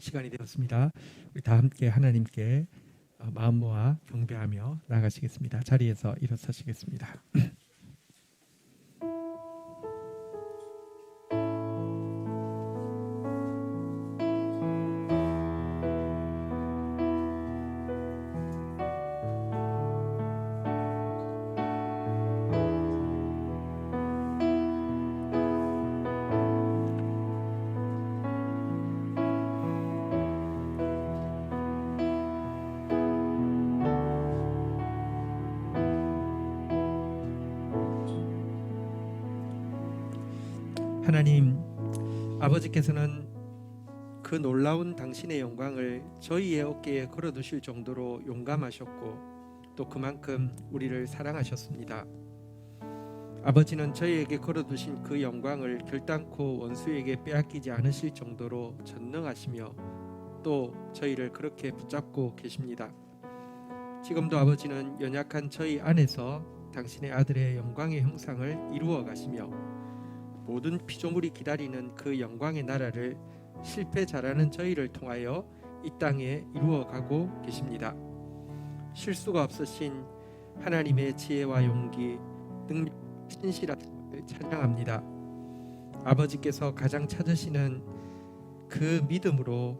시간이 되었습니다. 우리 다 함께 하나님께 마음 모아 경배하며 나아가시겠습니다. 자리에서 일어서시겠습니다. 하나님, 아버지께서는 그 놀라운 당신의 영광을 저희의 어깨에 걸어두실 정도로 용감하셨고 또 그만큼 우리를 사랑하셨습니다. 아버지는 저희에게 걸어두신 그 영광을 결단코 원수에게 빼앗기지 않으실 정도로 전능하시며 또 저희를 그렇게 붙잡고 계십니다. 지금도 아버지는 연약한 저희 안에서 당신의 아들의 영광의 형상을 이루어 가시며 모든 피조물이 기다리는 그 영광의 나라를 실패 잘하는 저희를 통하여 이 땅에 이루어가고 계십니다. 실수가 없으신 하나님의 지혜와 용기, 능력, 신실함을 찬양합니다. 아버지께서 가장 찾으시는 그 믿음으로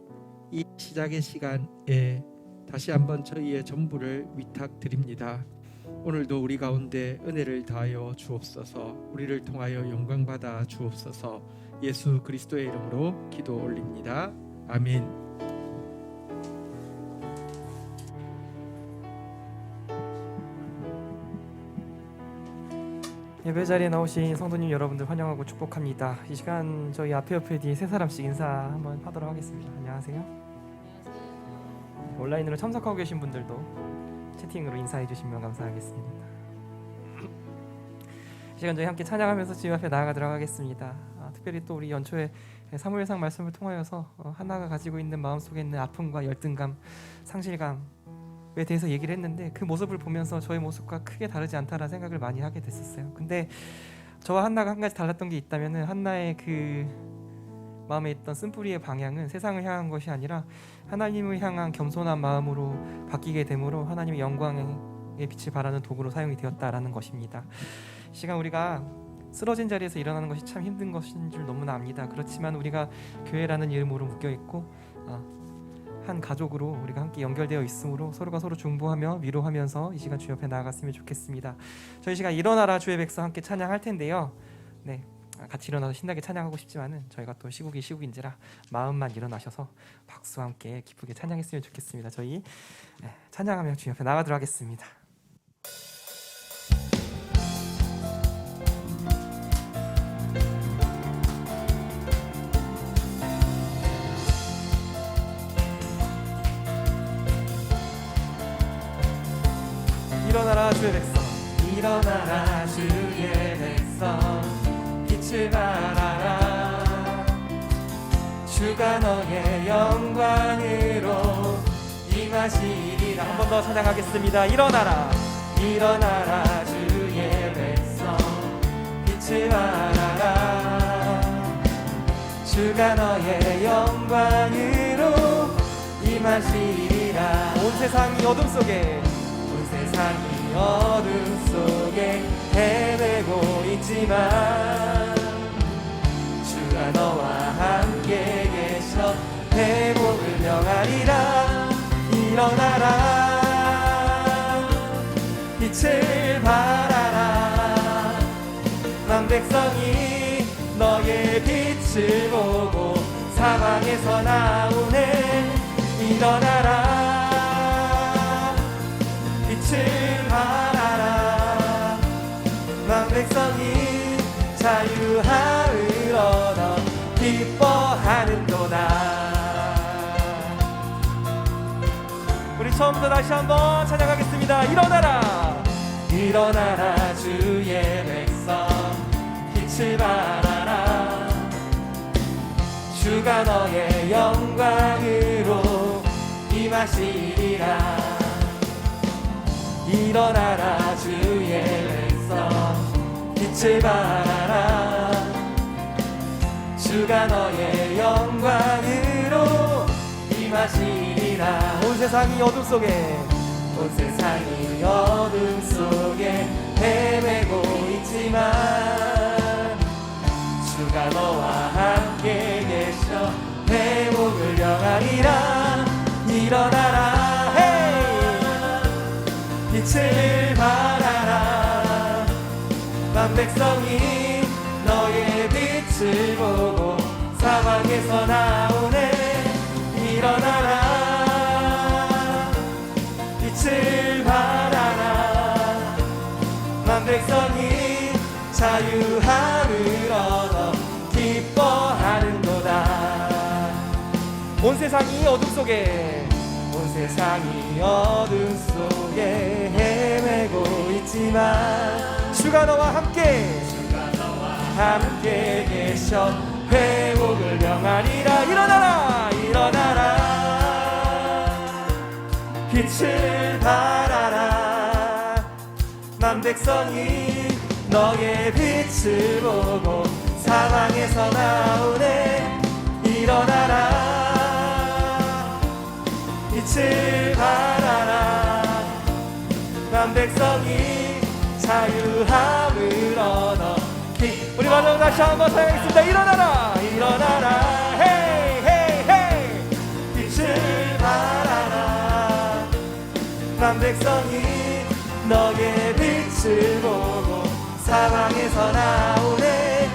이 시작의 시간에 다시 한번 저희의 전부를 위탁드립니다. 오늘도 우리 가운데 은혜를 다하여 주옵소서. 우리를 통하여 영광 받아 주옵소서. 예수 그리스도의 이름으로 기도 올립니다. 아멘. 예배 자리에 나오신 성도님 여러분들 환영하고 축복합니다. 이 시간 저희 앞에 뒤에 세 사람씩 인사 한번 하도록 하겠습니다. 안녕하세요. 온라인으로 참석하고 계신 분들도 채팅으로 인사해 주시면 감사하겠습니다. 이 시간 저희 함께 찬양하면서 주님 앞에 나아가도록 하겠습니다. 특별히 또 우리 연초에 사무엘상 말씀을 통하여서 하나가 가지고 있는 마음속에 있는 아픔과 열등감, 상실감에 대해서 얘기를 했는데 그 모습을 보면서 저의 모습과 크게 다르지 않다라는 생각을 많이 하게 됐었어요. 근데 저와 한나가 한 가지 달랐던 게 있다면 한나의 그 마음에 있던 쓴뿌리의 방향은 세상을 향한 것이 아니라 하나님을 향한 겸손한 마음으로 바뀌게 되므로 하나님의 영광의 빛을 발하는 도구로 사용이 되었다라는 것입니다. 이 시간 우리가 쓰러진 자리에서 일어나는 것이 참 힘든 것인 줄 너무나 압니다. 그렇지만 우리가 교회라는 이름으로 묶여있고 한 가족으로 우리가 함께 연결되어 있으므로 서로가 서로 중보하며 위로하면서 이 시간 주 옆에 나아갔으면 좋겠습니다. 저희 시간 일어나라 주의 백성 함께 찬양할 텐데요. 네, 같이 일어나서 신나게 찬양하고 싶지만은 저희가 또 시국인지라 마음만 일어나셔서 박수와 함께 기쁘게 찬양했으면 좋겠습니다. 저희 찬양하며 주 옆에 나가도록 하겠습니다. 일어나라 주의 백성, 일어나라 주의 백성, 빛을 발하라. 주가 너의 영광으로 임하시리라. 한 번 더 찬양하겠습니다. 일어나라, 일어나라 주의 백성, 빛을 발하라. 주가 너의 영광으로 임하시리라. 온 세상이 어둠 속에 세상이 어둠 속에 헤매고 있지만 주가 너와 함께 계셔 회복을 명하리라. 일어나라, 빛을 발하라. 만백성이 너의 빛을 보고 사방에서 나오네. 일어나라, 빛을 발하라. 만백성이 자유함을 얻어 기뻐하는도다. 우리 처음부터 다시 한번 찬양하겠습니다. 일어나라, 일어나라 주의 백성, 빛을 발하라. 주가 너의 영광으로 임하시리라. 일어나라 주의 백성, 빛을 발하라. 주가 너의 영광으로 말씀하시리라. 온 세상이 어둠 속에 온 세상이 어둠 속에 헤매고 있지만 주가 너와 함께 계셔 회복을 명하리라. 일어나라 빛을 발하라. 만 백성이 너의 빛을 보고 사방에서 나오네. 일어나라 빛을 발하라. 만 백성이 자유함을 얻어 기뻐하는도다. 온 세상이 어둠 속에 온 세상이 어둠 속에 헤매고 있지만 주가 너와 함께 계셔 회복을 명하리라. 일어나라 빛을 발하라. 만 백성이 너의 빛을 보고 사방에서 나오네. 일어나라 빛을 발하라. 만 백성이 자유함을 얻어 우리 마지막으로 다시 한번 사용하겠습니다. 일어나라 헤이 빛을 발하라. 만 백성이 너의 빛을 보고 사방에서 나오네.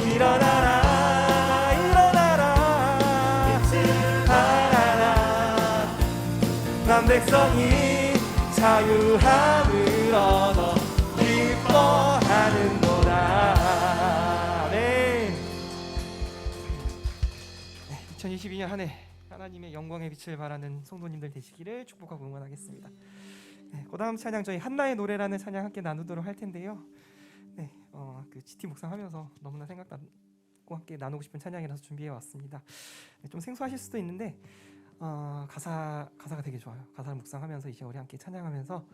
일어나라 빛을 발하라. 만 백성이 자유함을 얻어 기뻐하는도다. 네. 2022년 한 해 하나님의 영광의 빛을 바라는 성도님들 되시기를 축복하고 응원하겠습니다. 네, 그다음 찬양 저희 한나의 노래라는 찬양 함께 나누도록 할 텐데요. 네, 그 GT 묵상하면서 너무나 생각나고 함께 나누고 싶은 찬양이라서 준비해 왔습니다. 네, 좀 생소하실 수도 있는데 가사가 되게 좋아요. 가사를 묵상하면서 이제 우리 함께 찬양하면서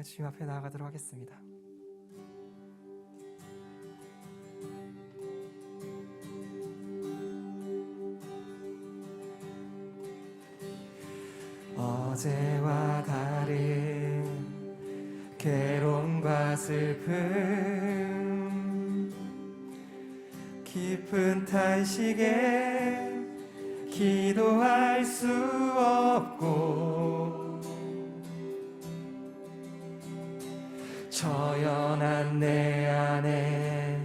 주님 앞에 나아가도록 하겠습니다. 어제와 다른 괴로움과 슬픔 깊은 탄식에 기도할 수 없고 처연한 내 안에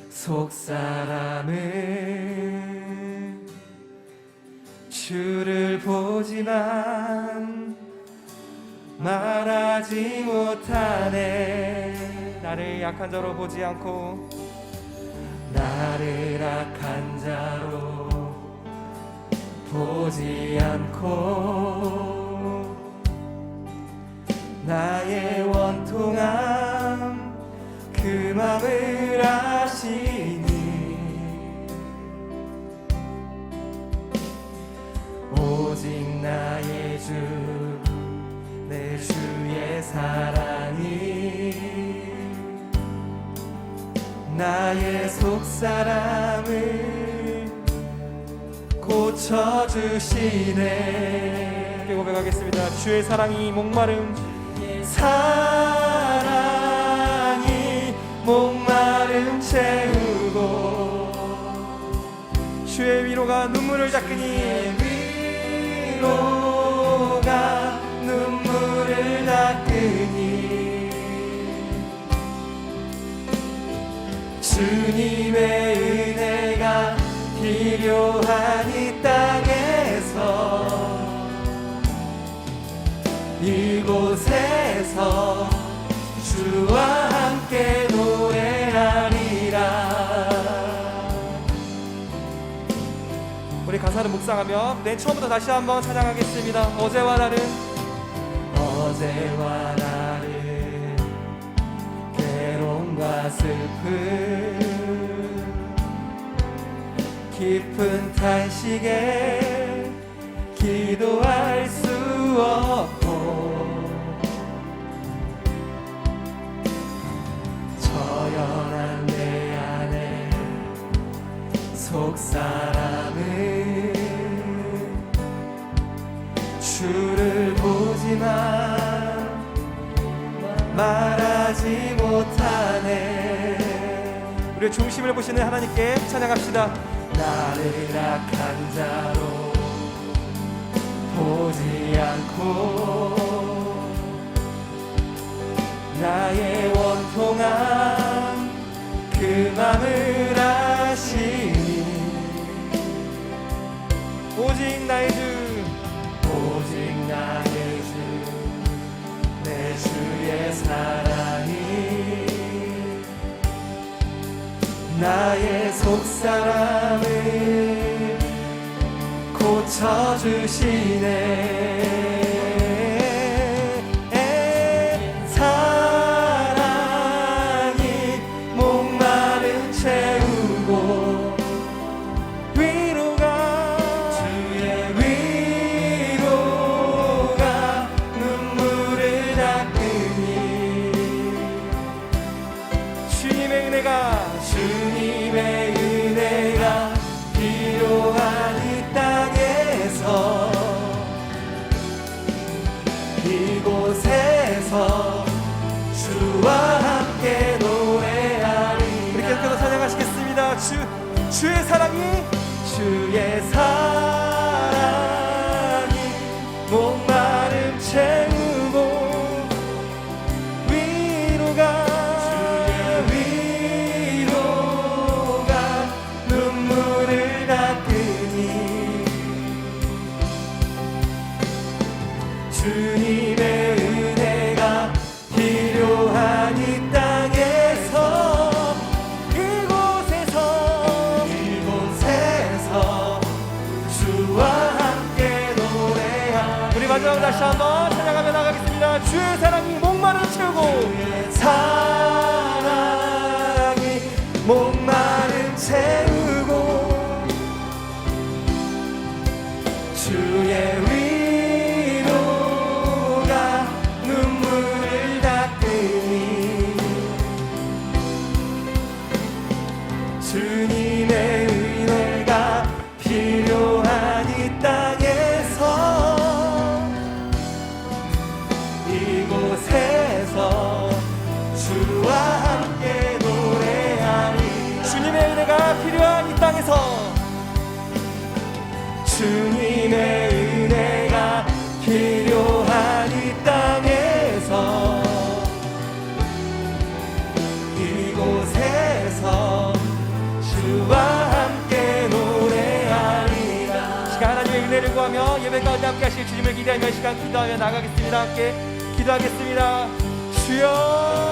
속사람은 주를 보지만 말하지 못하네. 나를 약한 자로 보지 않고 나를 악한 자로 보지 않고 나의 원통함 그 맘을 아시니 오직 나의 주 내 주의 사랑이 나의 속사람을 고쳐주시네. 함께 고백하겠습니다. 주의 사랑이 목마름 사랑이 목마름 채우고 주의 위로가 눈물을 닦으니 위로가 눈물을 닦으니 주님의 은혜가 필요한 이 땅에서 이곳에서 주와 함께 노래하리라. 우리 가사를 묵상하며 맨 처음부터 다시 한번 찬양하겠습니다. 어제와 다른 괴로움과 슬픔 깊은 탄식에 기도할 수 없고 처연한 내 안에 속사람을 말하지 못하네. 우리의 중심을 보시는 하나님께 찬양합시다. 나를 악한 자로 보지 않고 나의 원통한 그 맘을 아시니 오직 나의 주, 오직 나의 주 내 주의 사랑이 나의 속사람을 고쳐주시네. 사랑이 목마름 채우고 위로가 주의 위로가 눈물을 닦으니 주님의 은혜가 주님의 은혜가 필요한 이 땅에서 이곳에서 주와 함께 노래하리. 우리 계속해서 찬양하시겠습니다. 주의 사랑이 주의 사랑이 목마름 채우고 위로가 주의 위로가 눈물을 닦으니 주님의 은혜가 필요한 이 땅에서 이곳에서 주와 함께 노래하리. 우리 마지막으로 다시 한번 찬양하며 나가겠습니다. 주의 사랑이 목마름을 채우고 주의 사랑이 목마름 채우고 주의 위로가 눈물을 닦으니 주님의 은혜가 필요한 이 땅에서 이곳에서 주와 함께 노래하리. 주님의 은혜가 필요한 이 땅에서 주님의 은혜가 필요한 이 땅에서 이곳에서 주와 함께 노래하리라. 시간 하나님의 은혜를 구하며 예배 가운데 함께 하실 주님을 기대하며 시간 기도하며 나가겠습니다. 함께 기도하겠습니다. 주여,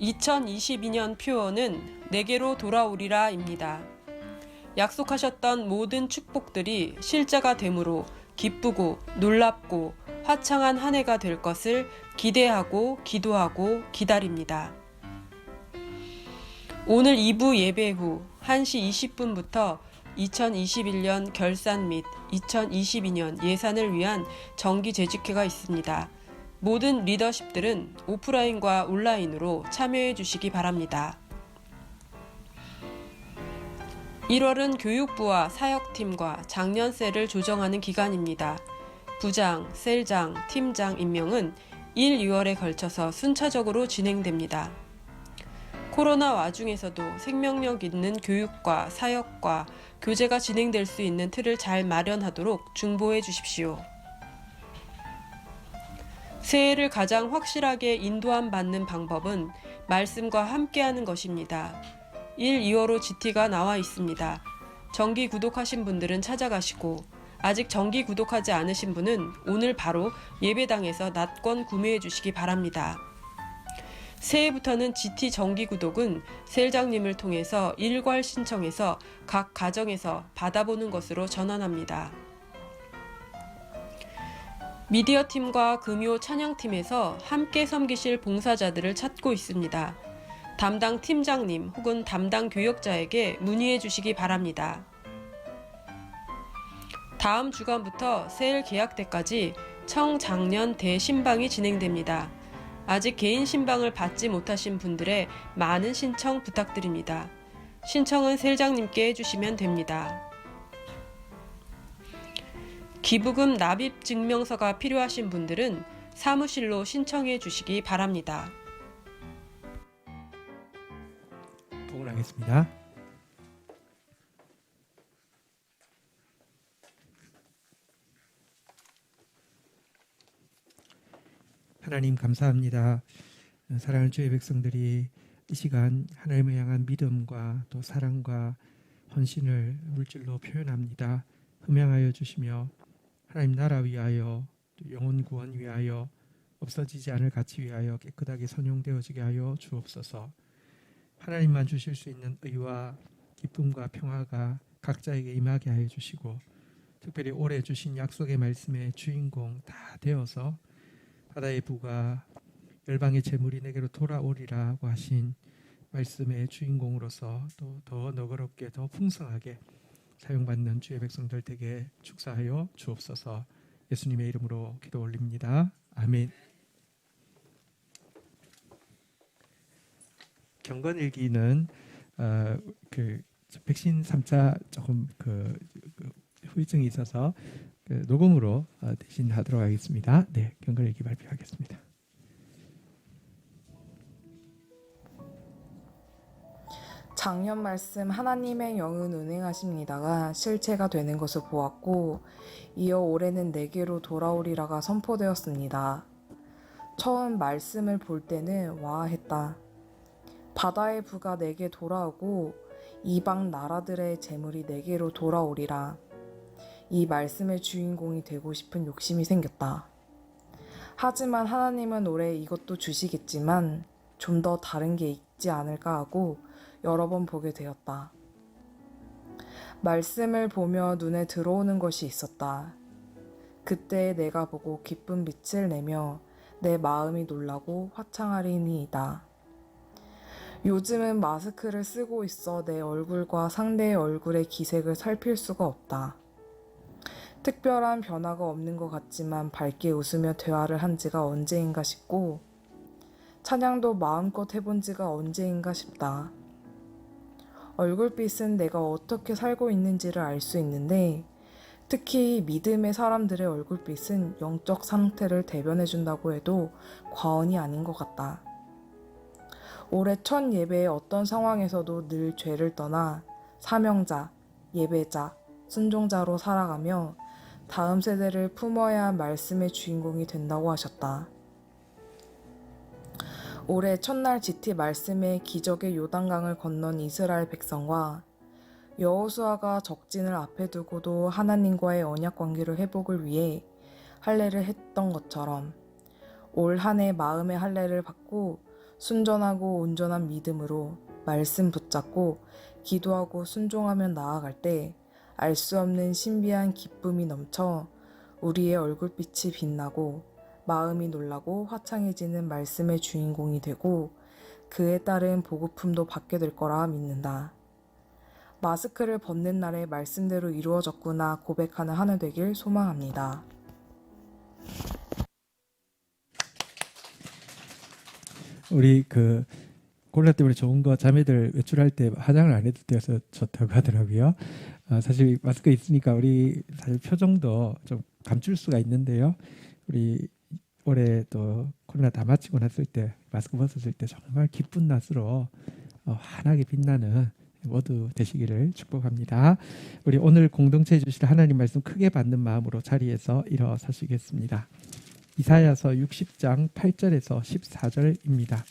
2022년 표어는 내게로 돌아오리라입니다. 약속하셨던 모든 축복들이 실제가 되므로 기쁘고 놀랍고 화창한 한 해가 될 것을 기대하고 기도하고 기다립니다. 오늘 2부 예배 후 1시 20분부터 2021년 결산 및 2022년 예산을 위한 정기 재직회가 있습니다. 모든 리더십들은 오프라인과 온라인으로 참여해 주시기 바랍니다. 1월은 교육부와 사역팀과 장년세를 조정하는 기간입니다. 부장, 셀장, 팀장 임명은 1, 2월에 걸쳐서 순차적으로 진행됩니다. 코로나 와중에서도 생명력 있는 교육과 사역과 교제가 진행될 수 있는 틀을 잘 마련하도록 중보해 주십시오. 새해를 가장 확실하게 인도함 받는 방법은 말씀과 함께하는 것입니다. 1, 2월호 GT가 나와 있습니다. 정기 구독하신 분들은 찾아가시고 아직 정기 구독하지 않으신 분은 오늘 바로 예배당에서 낫권 구매해 주시기 바랍니다. 새해부터는 GT 정기구독은 세일장님을 통해서 일괄 신청해서 각 가정에서 받아보는 것으로 전환합니다. 미디어팀과 금요 찬양팀에서 함께 섬기실 봉사자들을 찾고 있습니다. 담당 팀장님 혹은 담당 교역자에게 문의해 주시기 바랍니다. 다음 주간부터 세일 계약 때까지 청장년 대신방이 진행됩니다. 아직 개인 신방을 받지 못하신 분들의 많은 신청 부탁드립니다. 신청은 세일장님께 해주시면 됩니다. 기부금 납입 증명서가 필요하신 분들은 사무실로 신청해 주시기 바랍니다. 봉헌하겠습니다. 하나님 감사합니다. 사랑하는 주의 백성들이 이 시간 하나님을 향한 믿음과 또 사랑과 헌신을 물질로 표현합니다. 흠양하여 주시며 하나님 나라 위하여 또 영혼 구원 위하여 없어지지 않을 가치 위하여 깨끗하게 선용되어지게 하여 주옵소서. 하나님만 주실 수 있는 의와 기쁨과 평화가 각자에게 임하게 하여 주시고 특별히 올해 주신 약속의 말씀의 주인공 다 되어서 바다의 부가 열방의 재물이 내게로 돌아오리라고 하신 말씀의 주인공으로서 또 더 너그럽게 더 풍성하게 사용받는 주의 백성들 되게 축사하여 주옵소서. 예수님의 이름으로 기도 올립니다. 아멘. 경건일기는 백신 3차 조금 후유증이 있어서 녹음으로 대신 하도록 하겠습니다. 네, 경건일기 발표하겠습니다. 작년 말씀 하나님의 영은 운행하십니다가 실체가 되는 것을 보았고 이어 올해는 내게로 돌아오리라가 선포되었습니다. 처음 말씀을 볼 때는 와 했다. 바다의 부가 내게 돌아오고 이방 나라들의 재물이 내게로 돌아오리라. 이 말씀의 주인공이 되고 싶은 욕심이 생겼다. 하지만 하나님은 올해 이것도 주시겠지만 좀 더 다른 게 있지 않을까 하고 여러 번 보게 되었다. 말씀을 보며 눈에 들어오는 것이 있었다. 그때 내가 보고 기쁜 빛을 내며 내 마음이 놀라고 화창하리니이다. 요즘은 마스크를 쓰고 있어 내 얼굴과 상대의 얼굴의 기색을 살필 수가 없다. 특별한 변화가 없는 것 같지만 밝게 웃으며 대화를 한 지가 언제인가 싶고 찬양도 마음껏 해본 지가 언제인가 싶다. 얼굴빛은 내가 어떻게 살고 있는지를 알 수 있는데 특히 믿음의 사람들의 얼굴빛은 영적 상태를 대변해준다고 해도 과언이 아닌 것 같다. 올해 첫 예배의 어떤 상황에서도 늘 죄를 떠나 사명자, 예배자, 순종자로 살아가며 다음 세대를 품어야 할 말씀의 주인공이 된다고 하셨다. 올해 첫날 GT 말씀에 기적의 요단강을 건넌 이스라엘 백성과 여호수아가 적진을 앞에 두고도 하나님과의 언약 관계를 회복을 위해 할례를 했던 것처럼 올 한 해 마음의 할례를 받고 순전하고 온전한 믿음으로 말씀 붙잡고 기도하고 순종하며 나아갈 때 알 수 없는 신비한 기쁨이 넘쳐 우리의 얼굴빛이 빛나고 마음이 놀라고 화창해지는 말씀의 주인공이 되고 그에 따른 보급품도 받게 될 거라 믿는다. 마스크를 벗는 날에 말씀대로 이루어졌구나 고백하는 한 해 되길 소망합니다. 우리 코로나 때문에 좋은 거 자매들 외출할 때 화장을 안 해도 되어서 좋다고 하더라고요. 사실 마스크 있으니까 우리 사실 표정도 좀 감출 수가 있는데요. 우리 올해 또 코로나 다 마치고 났을 때 마스크 벗었을 때 정말 기쁜 낯으로 환하게 빛나는 모두 되시기를 축복합니다. 우리 오늘 공동체에 주실 하나님 말씀 크게 받는 마음으로 자리에서 일어서시겠습니다. 이사야서 60장 8절에서 14절입니다.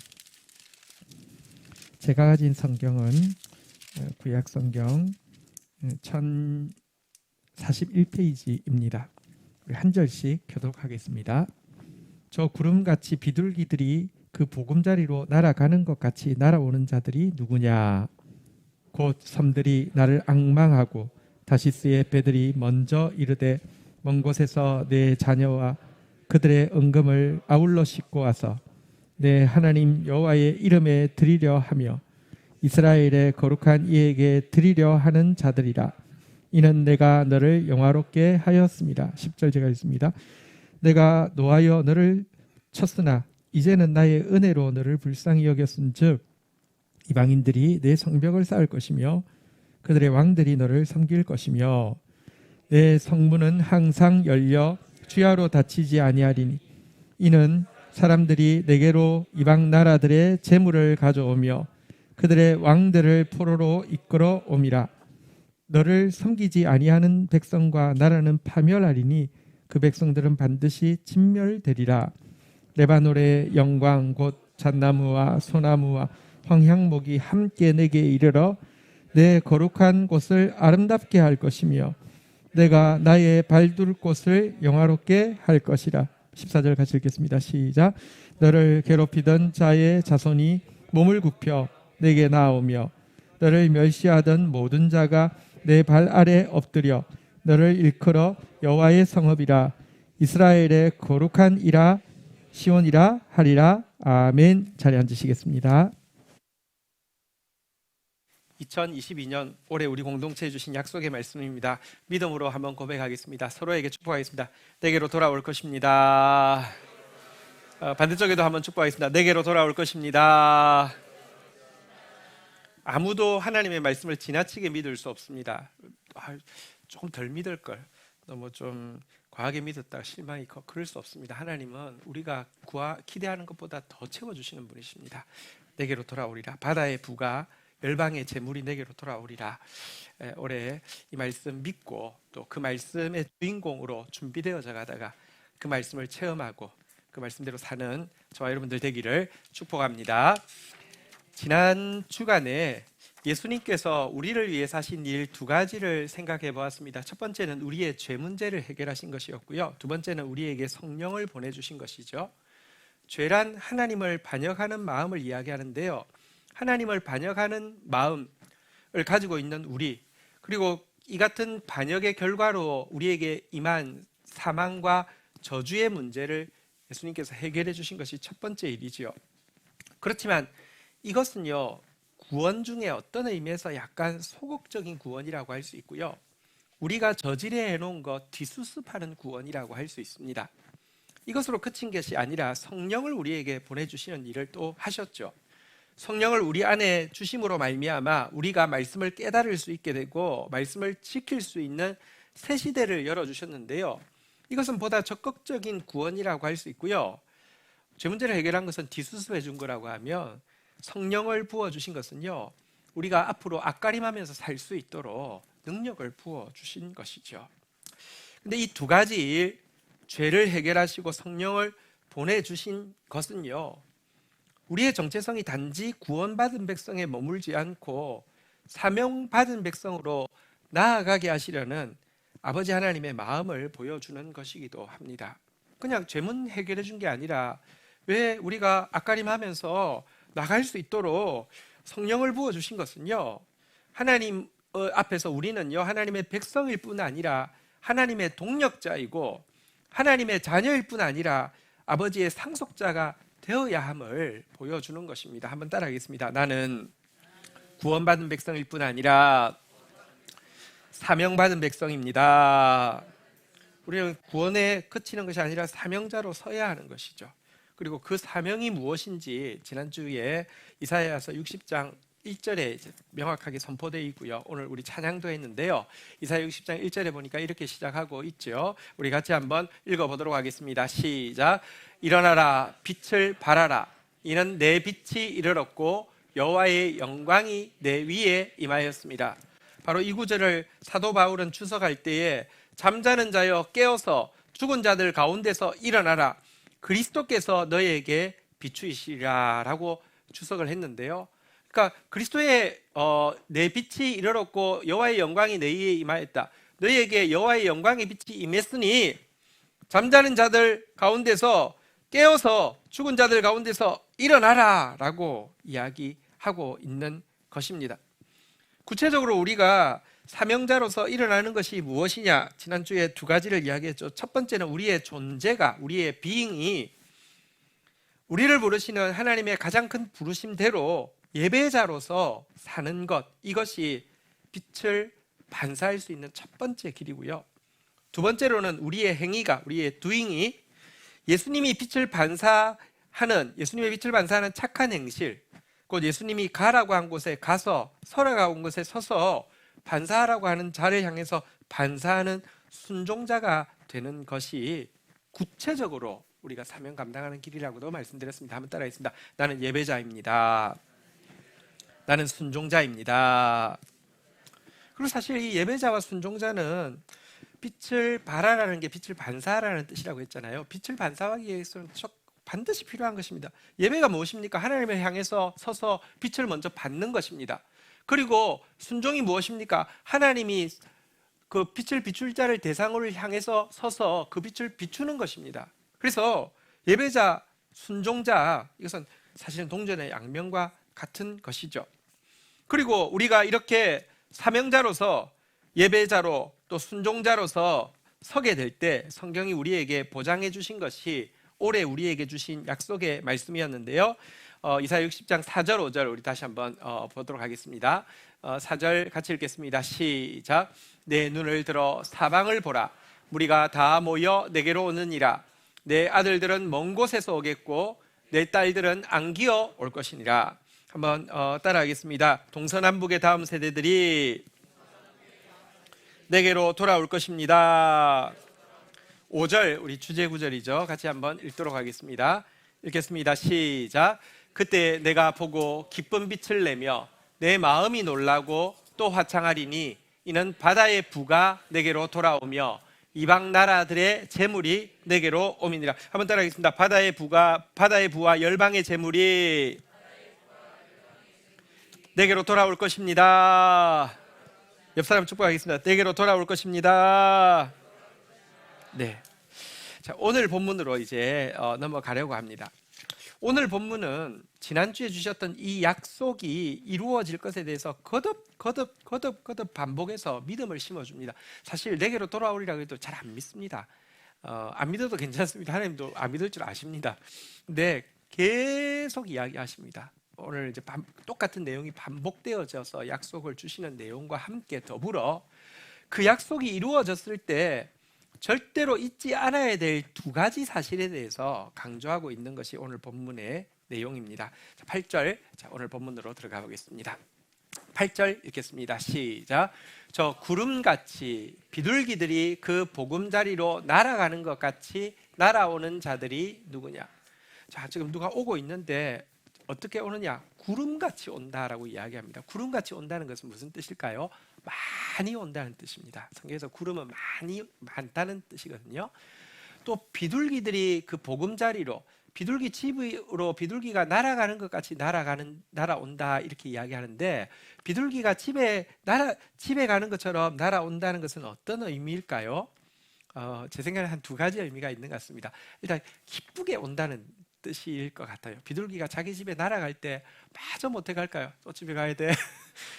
제가 가진 성경은 구약 성경 1041페이지입니다. 우리 한 절씩 교독하겠습니다. 저 구름같이 비둘기들이 그 보금자리로 날아가는 것 같이 날아오는 자들이 누구냐? 곧 섬들이 나를 앙망하고 다시스의 배들이 먼저 이르되 먼 곳에서 내 자녀와 그들의 은금을 아울러 싣고 와서 내 하나님 여호와의 이름에 드리려 하며 이스라엘의 거룩한 이에게 드리려 하는 자들이라. 이는 내가 너를 영화롭게 하였습니다. 10절 제가 읽습니다. 내가 노하여 너를 쳤으나 이제는 나의 은혜로 너를 불쌍히 여겼은즉 이방인들이 내 성벽을 쌓을 것이며 그들의 왕들이 너를 섬길 것이며 내 성문은 항상 열려 주야로 닫히지 아니하리니 이는 사람들이 내게로 이방 나라들의 재물을 가져오며 그들의 왕들을 포로로 이끌어 옴이라. 너를 섬기지 아니하는 백성과 나라는 파멸하리니 그 백성들은 반드시 진멸되리라. 레바논의 영광 곧 잣나무와 소나무와 황향목이 함께 내게 이르러 내 거룩한 곳을 아름답게 할 것이며 내가 나의 발둘 곳을 영화롭게 할 것이라. 14절 같이 읽겠습니다. 시작. 너를 괴롭히던 자의 자손이 몸을 굽혀 내게 나오며 너를 멸시하던 모든 자가 내 발 아래 엎드려 너를 일컬어 여호와의 성읍이라 이스라엘의 거룩한 이라 시온이라 하리라. 아멘. 자리에 앉으시겠습니다. 2022년 올해 우리 공동체에 주신 약속의 말씀입니다. 믿음으로 한번 고백하겠습니다. 서로에게 축복하겠습니다. 내게로 돌아올 것입니다. 반대쪽에도 한번 축복하겠습니다. 내게로 돌아올 것입니다. 아무도 하나님의 말씀을 지나치게 믿을 수 없습니다. 조금 덜 믿을 걸, 너무 좀 과하게 믿었다가 실망이 커, 그럴 수 없습니다. 하나님은 우리가 기대하는 것보다 더 채워주시는 분이십니다. 내게로 돌아오리라. 바다의 부가 열방의 재물이 내게로 돌아오리라. 올해 이 말씀 믿고 또 그 말씀의 주인공으로 준비되어져 가다가 그 말씀을 체험하고 그 말씀대로 사는 저와 여러분들 되기를 축복합니다. 지난 주간에 예수님께서 우리를 위해 하신 일 두 가지를 생각해 보았습니다. 첫 번째는 우리의 죄 문제를 해결하신 것이었고요. 두 번째는 우리에게 성령을 보내주신 것이죠. 죄란 하나님을 반역하는 마음을 이야기하는데요. 하나님을 반역하는 마음을 가지고 있는 우리, 그리고 이 같은 반역의 결과로 우리에게 임한 사망과 저주의 문제를 예수님께서 해결해 주신 것이 첫 번째 일이지요. 그렇지만 이것은요, 구원 중에 어떤 의미에서 약간 소극적인 구원이라고 할 수 있고요, 우리가 저지르해 놓은 것 뒷수습하는 구원이라고 할 수 있습니다. 이것으로 그친 것이 아니라 성령을 우리에게 보내주시는 일을 또 하셨죠. 성령을 우리 안에 주심으로 말미암아 우리가 말씀을 깨달을 수 있게 되고 말씀을 지킬 수 있는 새 시대를 열어주셨는데요, 이것은 보다 적극적인 구원이라고 할 수 있고요, 죄 문제를 해결한 것은 뒷수습해 준 거라고 하면, 성령을 부어주신 것은요, 우리가 앞으로 앞가림하면서 살 수 있도록 능력을 부어주신 것이죠. 근데 이 두 가지 일, 죄를 해결하시고 성령을 보내주신 것은요, 우리의 정체성이 단지 구원받은 백성에 머물지 않고 사명받은 백성으로 나아가게 하시려는 아버지 하나님의 마음을 보여주는 것이기도 합니다. 그냥 죄문 해결해 준 게 아니라 왜 우리가 앞가림하면서 나갈 수 있도록 성령을 부어주신 것은요, 하나님 앞에서 우리는요, 하나님의 백성일 뿐 아니라 하나님의 동력자이고 하나님의 자녀일 뿐 아니라 아버지의 상속자가 되어야 함을 보여주는 것입니다. 한번 따라하겠습니다. 나는 구원받은 백성일 뿐 아니라 사명받은 백성입니다. 우리는 구원에 그치는 것이 아니라 사명자로 서야 하는 것이죠. 그리고 그 사명이 무엇인지 지난주에 이사야서 60장 1절에 명확하게 선포되어 있고요, 오늘 우리 찬양도 했는데요, 이사야 60장 1절에 보니까 이렇게 시작하고 있죠. 우리 같이 한번 읽어보도록 하겠습니다. 시작. 일어나라, 빛을 발하라. 이는 내 빛이 이르렀고 여호와의 영광이 내 위에 임하였습니다. 바로 이 구절을 사도 바울은 주석할 때에 잠자는 자여 깨어서 죽은 자들 가운데서 일어나라, 그리스도께서 너희에게 비추이시리라 라고 주석을 했는데요, 그러니까 그리스도의 내 빛이 이르렀고 여호와의 영광이 너희에 임하였다. 너희에게 여호와의 영광의 빛이 임했으니 잠자는 자들 가운데서 깨어서 죽은 자들 가운데서 일어나라라고 이야기하고 있는 것입니다. 구체적으로 우리가 사명자로서 일어나는 것이 무엇이냐? 지난주에 두 가지를 이야기했죠. 첫 번째는 우리의 존재가, 우리의 being이 우리를 부르시는 하나님의 가장 큰 부르심대로 예배자로서 사는 것, 이것이 빛을 반사할 수 있는 첫 번째 길이고요. 두 번째로는 우리의 행위가, 우리의 doing이 예수님의 빛을 반사하는 착한 행실, 곧 예수님이 가라고 한 곳에 가서, 서라고 한 곳에 서서 반사하라고 하는 자를 향해서 반사하는 순종자가 되는 것이 구체적으로 우리가 사명 감당하는 길이라고도 말씀드렸습니다. 한번 따라하겠습니다. 나는 예배자입니다. 나는 순종자입니다. 그리고 사실 이 예배자와 순종자는 빛을 발하라는 게 빛을 반사하라는 뜻이라고 했잖아요. 빛을 반사하기 위해서는 반드시 필요한 것입니다. 예배가 무엇입니까? 하나님을 향해서 서서 빛을 먼저 받는 것입니다. 그리고 순종이 무엇입니까? 하나님이 그 빛을 비출 자를 대상으로 향해서 서서 그 빛을 비추는 것입니다. 그래서 예배자, 순종자, 이것은 사실은 동전의 양면과 같은 것이죠. 그리고 우리가 이렇게 사명자로서, 예배자로, 또 순종자로서 서게 될 때 성경이 우리에게 보장해 주신 것이 올해 우리에게 주신 약속의 말씀이었는데요. 이사야 60장 4절 5절 우리 다시 한번 보도록 하겠습니다. 4절 같이 읽겠습니다. 시작. 내 눈을 들어 사방을 보라. 무리가 다 모여 내게로 오느니라. 내 아들들은 먼 곳에서 오겠고 내 딸들은 안기어 올 것이니라. 한번 따라하겠습니다. 동서남북의 다음 세대들이 내게로 돌아올 것입니다. 5절 우리 주제 구절이죠. 같이 한번 읽도록 하겠습니다. 읽겠습니다. 시작. 그때 내가 보고 기쁜 빛을 내며 내 마음이 놀라고 또 화창하리니 이는 바다의 부가 내게로 돌아오며 이방 나라들의 재물이 내게로 오미니라. 한번 따라하겠습니다. 바다의 부와 열방의 재물이 내게로 돌아올 것입니다. 옆 사람 축복하겠습니다. 내게로 돌아올 것입니다. 네. 자, 오늘 본문으로 이제 넘어가려고 합니다. 오늘 본문은 지난주에 주셨던 이 약속이 이루어질 것에 대해서 거듭 반복해서 믿음을 심어줍니다. 사실 내게로 돌아오리라고 해도 잘 안 믿습니다. 안 믿어도 괜찮습니다. 하나님도 안 믿을 줄 아십니다. 근데 계속 이야기하십니다. 오늘 이제 똑같은 내용이 반복되어져서 약속을 주시는 내용과 함께 더불어 그 약속이 이루어졌을 때 절대로 잊지 않아야 될 두 가지 사실에 대해서 강조하고 있는 것이 오늘 본문의 내용입니다. 8절, 오늘 본문으로 들어가 보겠습니다. 8절 읽겠습니다. 시작. 저 구름같이 비둘기들이 그 보금자리로 날아가는 것 같이 날아오는 자들이 누구냐? 자, 지금 누가 오고 있는데 어떻게 오느냐? 구름같이 온다라고 이야기합니다. 구름같이 온다는 것은 무슨 뜻일까요? 많이 온다는 뜻입니다. 성경에서 구름은 많다는 뜻이거든요. 또 비둘기들이 그 보금자리로, 비둘기 집으로 비둘기가 날아가는 것 같이 날아온다 이렇게 이야기하는데, 비둘기가 집에 가는 것처럼 날아온다는 것은 어떤 의미일까요? 제 생각에 한 두 가지 의미가 있는 것 같습니다. 일단 기쁘게 온다는 뜻일 것 같아요. 비둘기가 자기 집에 날아갈 때 마저 못해 갈까요? 또 집에 가야 돼.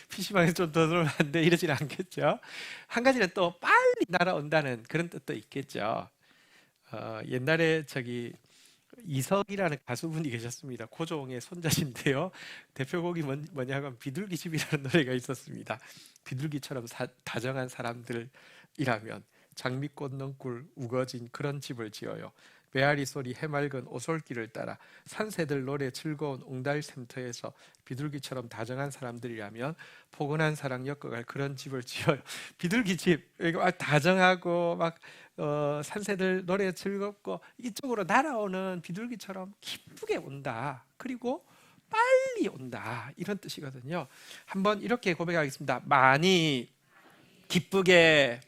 PC방에서 좀 더 놀면 안 돼. 이러지는 않겠죠. 한 가지는 또 빨리 날아온다는 그런 뜻도 있겠죠. 옛날에 이석이라는 가수분이 계셨습니다. 고종의 손자신데요. 대표곡이 뭐냐 하면 비둘기 집이라는 노래가 있었습니다. 비둘기처럼 다정한 사람들이라면 장미꽃 넝굴 우거진 그런 집을 지어요. 메아리 소리 해맑은 오솔길을 따라 산새들 노래 즐거운 옹달샘터에서 비둘기처럼 다정한 사람들이라면 포근한 사랑 엮어갈 그런 집을 지어요. 비둘기 집, 막 다정하고 막 산새들 노래 즐겁고 이쪽으로 날아오는 비둘기처럼 기쁘게 온다. 그리고 빨리 온다. 이런 뜻이거든요. 한번 이렇게 고백하겠습니다. 많이, 기쁘게,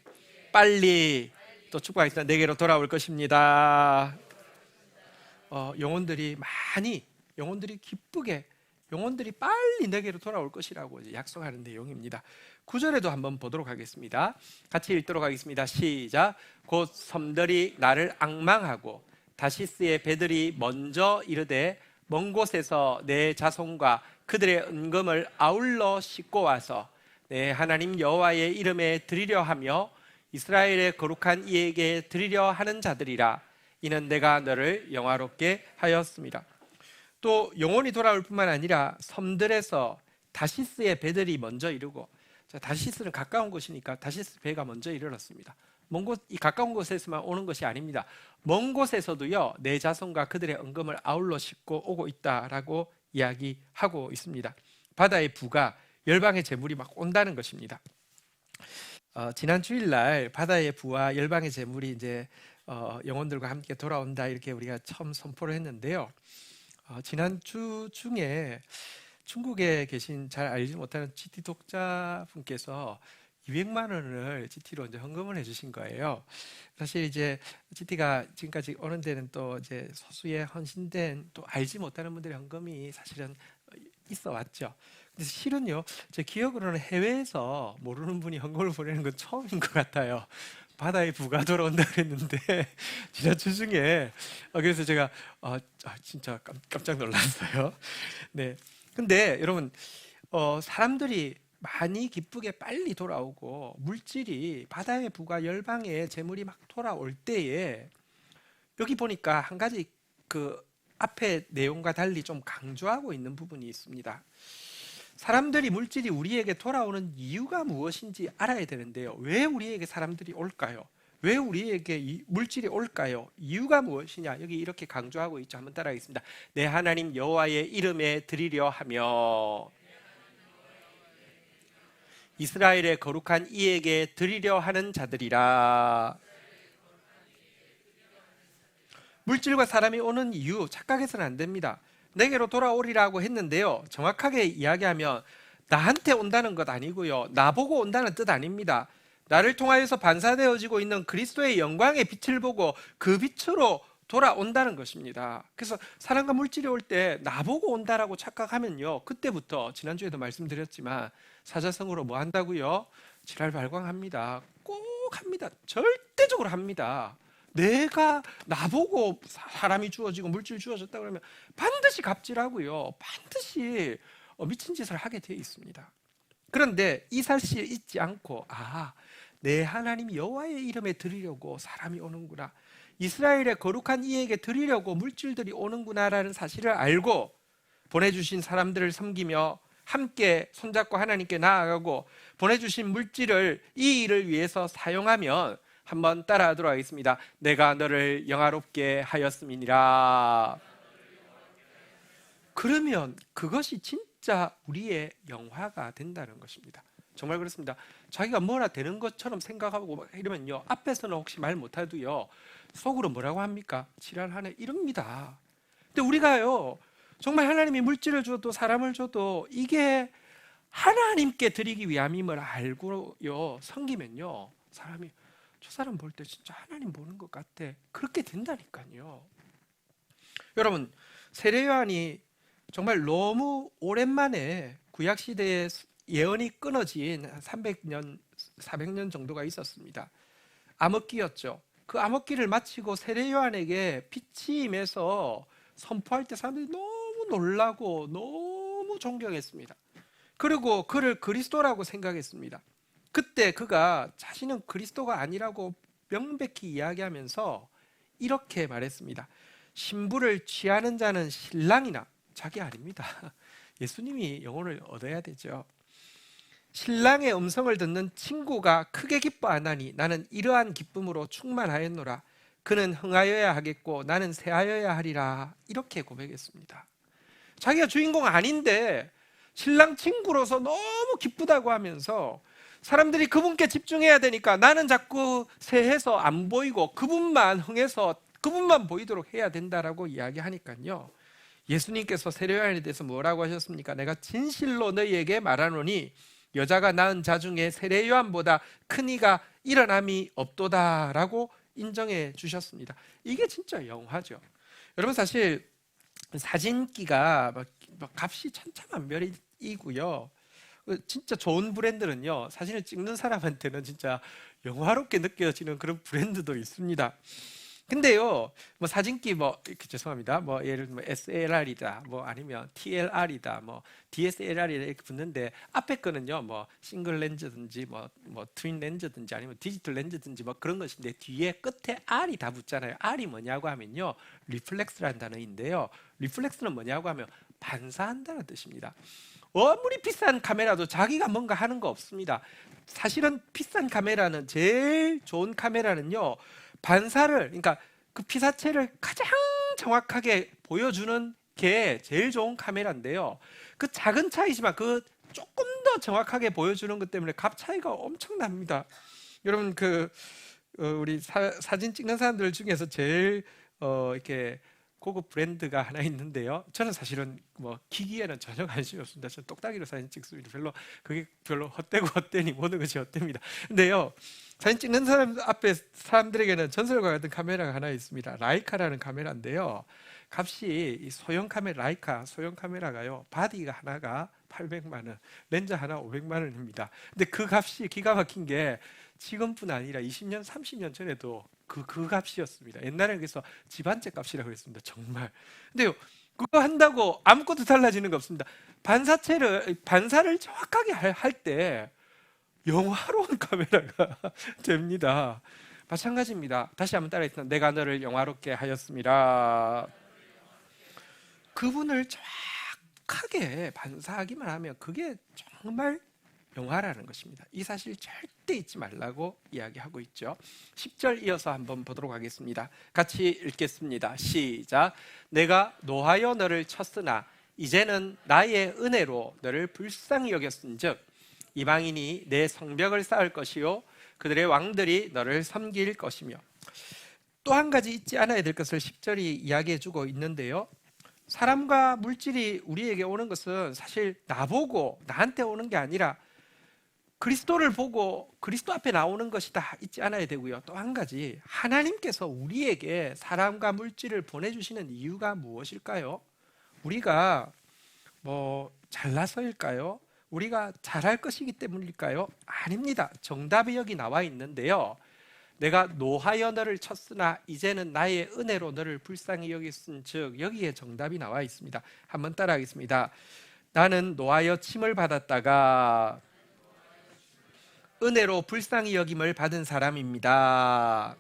빨리, 또 축복하겠습니다. 내게로 돌아올 것입니다. 영혼들이 기쁘게, 영혼들이 빨리 내게로 돌아올 것이라고 이제 약속하는 내용입니다. 9절에도 한번 보도록 하겠습니다. 같이 읽도록 하겠습니다. 시작. 곧 섬들이 나를 앙망하고 다시스의 배들이 먼저 이르되 먼 곳에서 내 자손과 그들의 은금을 아울러 싣고 와서 내 하나님 여호와의 이름에 드리려 하며 이스라엘의 거룩한 이에게 드리려 하는 자들이라. 이는 내가 너를 영화롭게 하였습니다. 또 영혼이 돌아올 뿐만 아니라 섬들에서 다시스의 배들이 먼저 이르고, 다시스는 가까운 곳이니까 다시스 배가 먼저 이르렀습니다. 먼 곳, 이 가까운 곳에서만 오는 것이 아닙니다. 먼 곳에서도요, 내 자손과 그들의 은금을 아울러 싣고 오고 있다라고 이야기하고 있습니다. 바다의 부가 열방의 재물이 막 온다는 것입니다. 지난 주일날 바다의 부와 열방의 재물이 이제 영혼들과 함께 돌아온다, 이렇게 우리가 처음 선포를 했는데요. 지난 주 중에 중국에 계신 잘 알지 못하는 GT 독자분께서 200만 원을 GT로 이제 헌금을 해주신 거예요. 사실 이제 GT가 지금까지 오는 데는 또 이제 소수의 헌신된, 또 알지 못하는 분들의 헌금이 사실은 있어 왔죠. 근데 실은요, 제 기억으로는 해외에서 모르는 분이 헌금을 보내는 건 처음인 것 같아요. 바다의 부가 돌아온다 그랬는데 지난 주 중에 그래서 제가 진짜 깜짝 놀랐어요. 네. 근데 여러분, 사람들이 많이 기쁘게 빨리 돌아오고 물질이, 바다의 부가 열방의 재물이 막 돌아올 때에, 여기 보니까 한 가지 그 앞에 내용과 달리 좀 강조하고 있는 부분이 있습니다. 사람들이, 물질이 우리에게 돌아오는 이유가 무엇인지 알아야 되는데요. 왜 우리에게 사람들이 올까요? 왜 우리에게 물질이 올까요? 이유가 무엇이냐? 여기 이렇게 강조하고 있죠. 한번 따라하겠습니다. 내 하나님 여호와의 이름에 드리려 하며 이스라엘의 거룩한 이에게 드리려 하는 자들이라. 물질과 사람이 오는 이유 착각해서는 안 됩니다. 내게로 돌아오리라고 했는데요, 정확하게 이야기하면 나한테 온다는 것 아니고요, 나보고 온다는 뜻 아닙니다. 나를 통하여서 반사되어지고 있는 그리스도의 영광의 빛을 보고 그 빛으로 돌아온다는 것입니다. 그래서 사람과 물질이 올 때 나보고 온다라고 착각하면요, 그때부터 지난주에도 말씀드렸지만 사자성어로 뭐 한다고요? 지랄 발광합니다. 꼭 합니다. 절대적으로 합니다. 내가, 나보고 사람이 주어지고 물질 주어졌다 그러면 반드시 갑질하고요, 반드시 미친 짓을 하게 되어 있습니다. 그런데 이 사실을 잊지 않고, 내 하나님 여호와의 이름에 드리려고 사람이 오는구나, 이스라엘의 거룩한 이에게 드리려고 물질들이 오는구나라는 사실을 알고 보내주신 사람들을 섬기며 함께 손잡고 하나님께 나아가고 보내주신 물질을 이 일을 위해서 사용하면, 한번 따라하도록 하겠습니다. 내가 너를 영화롭게 하였음이니라. 그러면 그것이 진짜 우리의 영화가 된다는 것입니다. 정말 그렇습니다. 자기가 뭐나 되는 것처럼 생각하고 이러면요, 앞에서는 혹시 말 못해도요, 속으로 뭐라고 합니까? 지랄하네, 이럽니다. 근데 우리가요, 정말 하나님이 물질을 줘도 사람을 줘도 이게 하나님께 드리기 위함임을 알고요 섬기면요, 사람이 저 사람 볼 때 진짜 하나님 보는 것 같아, 그렇게 된다니까요. 여러분, 세례 요한이 정말 너무 오랜만에 구약시대에 예언이 끊어진 300년, 400년 정도가 있었습니다. 암흑기였죠. 그 암흑기를 마치고 세례 요한에게 빛이 임해서 선포할 때 사람들이 너무 놀라고 너무 존경했습니다. 그리고 그를 그리스도라고 생각했습니다. 그때 그가 자신은 그리스도가 아니라고 명백히 이야기하면서 이렇게 말했습니다. 신부를 취하는 자는 신랑이나, 자기 아닙니다. 예수님이 영혼을 얻어야 되죠. 신랑의 음성을 듣는 친구가 크게 기뻐하나니 나는 이러한 기쁨으로 충만하였노라. 그는 흥하여야 하겠고 나는 쇠하여야 하리라. 이렇게 고백했습니다. 자기가 주인공 아닌데 신랑 친구로서 너무 기쁘다고 하면서 사람들이 그분께 집중해야 되니까 나는 자꾸 쇠해서 안 보이고 그분만 흥해서 그분만 보이도록 해야 된다라고 이야기하니까요, 예수님께서 세례 요한에 대해서 뭐라고 하셨습니까? 내가 진실로 너희에게 말하노니 여자가 낳은 자 중에 세례 요한보다 큰 이가 일어남이 없도다라고 인정해 주셨습니다. 이게 진짜 영화죠. 여러분, 사실 사진기가 값이 천차만별이고요, 진짜 좋은 브랜드는요, 사진을 찍는 사람한테는 진짜 영화롭게 느껴지는 그런 브랜드도 있습니다. 근데요, 뭐 사진기 뭐 죄송합니다. 뭐 예를 들면 SLR이다, 뭐 아니면 TLR이다, 뭐 DSLR이다 이렇게 붙는데 앞에 거는요, 뭐 싱글 렌즈든지 뭐 트윈 렌즈든지 아니면 디지털 렌즈든지 뭐 그런 것인데 뒤에 끝에 R이 다 붙잖아요. R이 뭐냐고 하면요, 리플렉스라는 단어인데요. 리플렉스는 뭐냐고 하면 반사한다는 뜻입니다. 아무리 비싼 카메라도 자기가 뭔가 하는 거 없습니다. 사실은 비싼 카메라는 제일 좋은 카메라는요, 반사를, 그러니까 그 피사체를 가장 정확하게 보여주는 게 제일 좋은 카메라인데요. 그 작은 차이지만 그 조금 더 정확하게 보여주는 것 때문에 값 차이가 엄청납니다. 여러분 우리 사진 찍는 사람들 중에서 제일 이렇게 고급 브랜드가 하나 있는데요. 저는 사실은 뭐 기기에는 전혀 관심이 없습니다. 저는 똑딱이로 사진 찍습니다. 그게 별로 헛되고 헛되니 모든 것이 헛됩니다. 근데요, 사진 찍는 사람 앞에 사람들에게는 전설과 같은 카메라가 하나 있습니다. 라이카라는 카메라인데요. 값이 이 소형 카메라, 라이카 소형 카메라가요, 바디가 하나가 800만 원, 렌즈 하나 500만 원입니다. 근데 그 값이 기가 막힌 게 지금뿐 아니라 20년, 30년 전에도 그 값이었습니다. 옛날에 그래서 집 한 채 값이라고 했습니다. 정말. 근데요, 그거 한다고 아무것도 달라지는 거 없습니다. 반사를 정확하게 할 때 영화로운 카메라가 됩니다. 마찬가지입니다. 다시 한번 따라했습니다. 내가 너를 영화롭게 하였습니다. 그분을 정확하게 반사하기만 하면 그게 정말 영화라는 것입니다. 이 사실 절대 잊지 말라고 이야기하고 있죠. 10절 이어서 한번 보도록 하겠습니다. 같이 읽겠습니다. 시작. 내가 노하여 너를 쳤으나 이제는 나의 은혜로 너를 불쌍히 여겼은즉 이방인이 내 성벽을 쌓을 것이요 그들의 왕들이 너를 섬길 것이며. 또 한 가지 잊지 않아야 될 것을 10절이 이야기해 주고 있는데요. 사람과 물질이 우리에게 오는 것은 사실 나보고 나한테 오는 게 아니라 그리스도를 보고 그리스도 앞에 나오는 것이다 잊지 않아야 되고요. 또 한 가지, 하나님께서 우리에게 사람과 물질을 보내주시는 이유가 무엇일까요? 우리가 뭐 잘나서일까요? 우리가 잘할 것이기 때문일까요? 아닙니다. 정답이 여기 나와 있는데요. 내가 노하여 너를 쳤으나 이제는 나의 은혜로 너를 불쌍히 여겼은즉, 여기에 정답이 나와 있습니다. 한번 따라하겠습니다. 나는 노하여 침을 받았다가 은혜로 불쌍히 여김을 받은 사람입니다.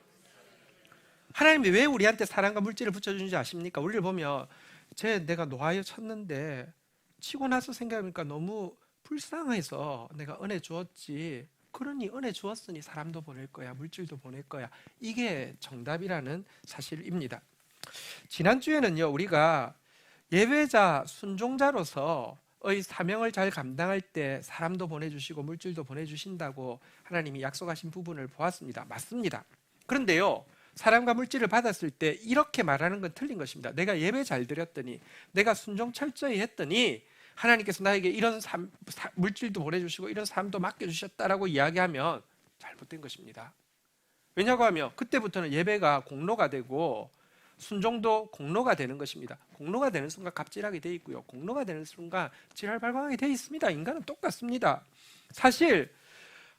하나님이 왜 우리한테 사랑과 물질을 붙여주는지 아십니까? 우리를 보면 내가 노하여 쳤는데 치고 나서 생각해보니까 너무 불쌍해서 내가 은혜 주었지, 그러니 은혜 주었으니 사람도 보낼 거야, 물질도 보낼 거야. 이게 정답이라는 사실입니다. 지난주에는요, 우리가 예배자, 순종자로서 의 사명을 잘 감당할 때 사람도 보내주시고 물질도 보내주신다고 하나님이 약속하신 부분을 보았습니다. 맞습니다. 그런데요, 사람과 물질을 받았을 때 이렇게 말하는 건 틀린 것입니다. 내가 예배 잘 드렸더니, 내가 순종 철저히 했더니 하나님께서 나에게 이런 물질도 보내주시고 이런 삶도 맡겨주셨다라고 이야기하면 잘못된 것입니다. 왜냐고 하면 그때부터는 예배가 공로가 되고 순종도 공로가 되는 것입니다. 공로가 되는 순간 갑질하게 돼 있고요, 공로가 되는 순간 지랄발광하게 돼 있습니다. 인간은 똑같습니다. 사실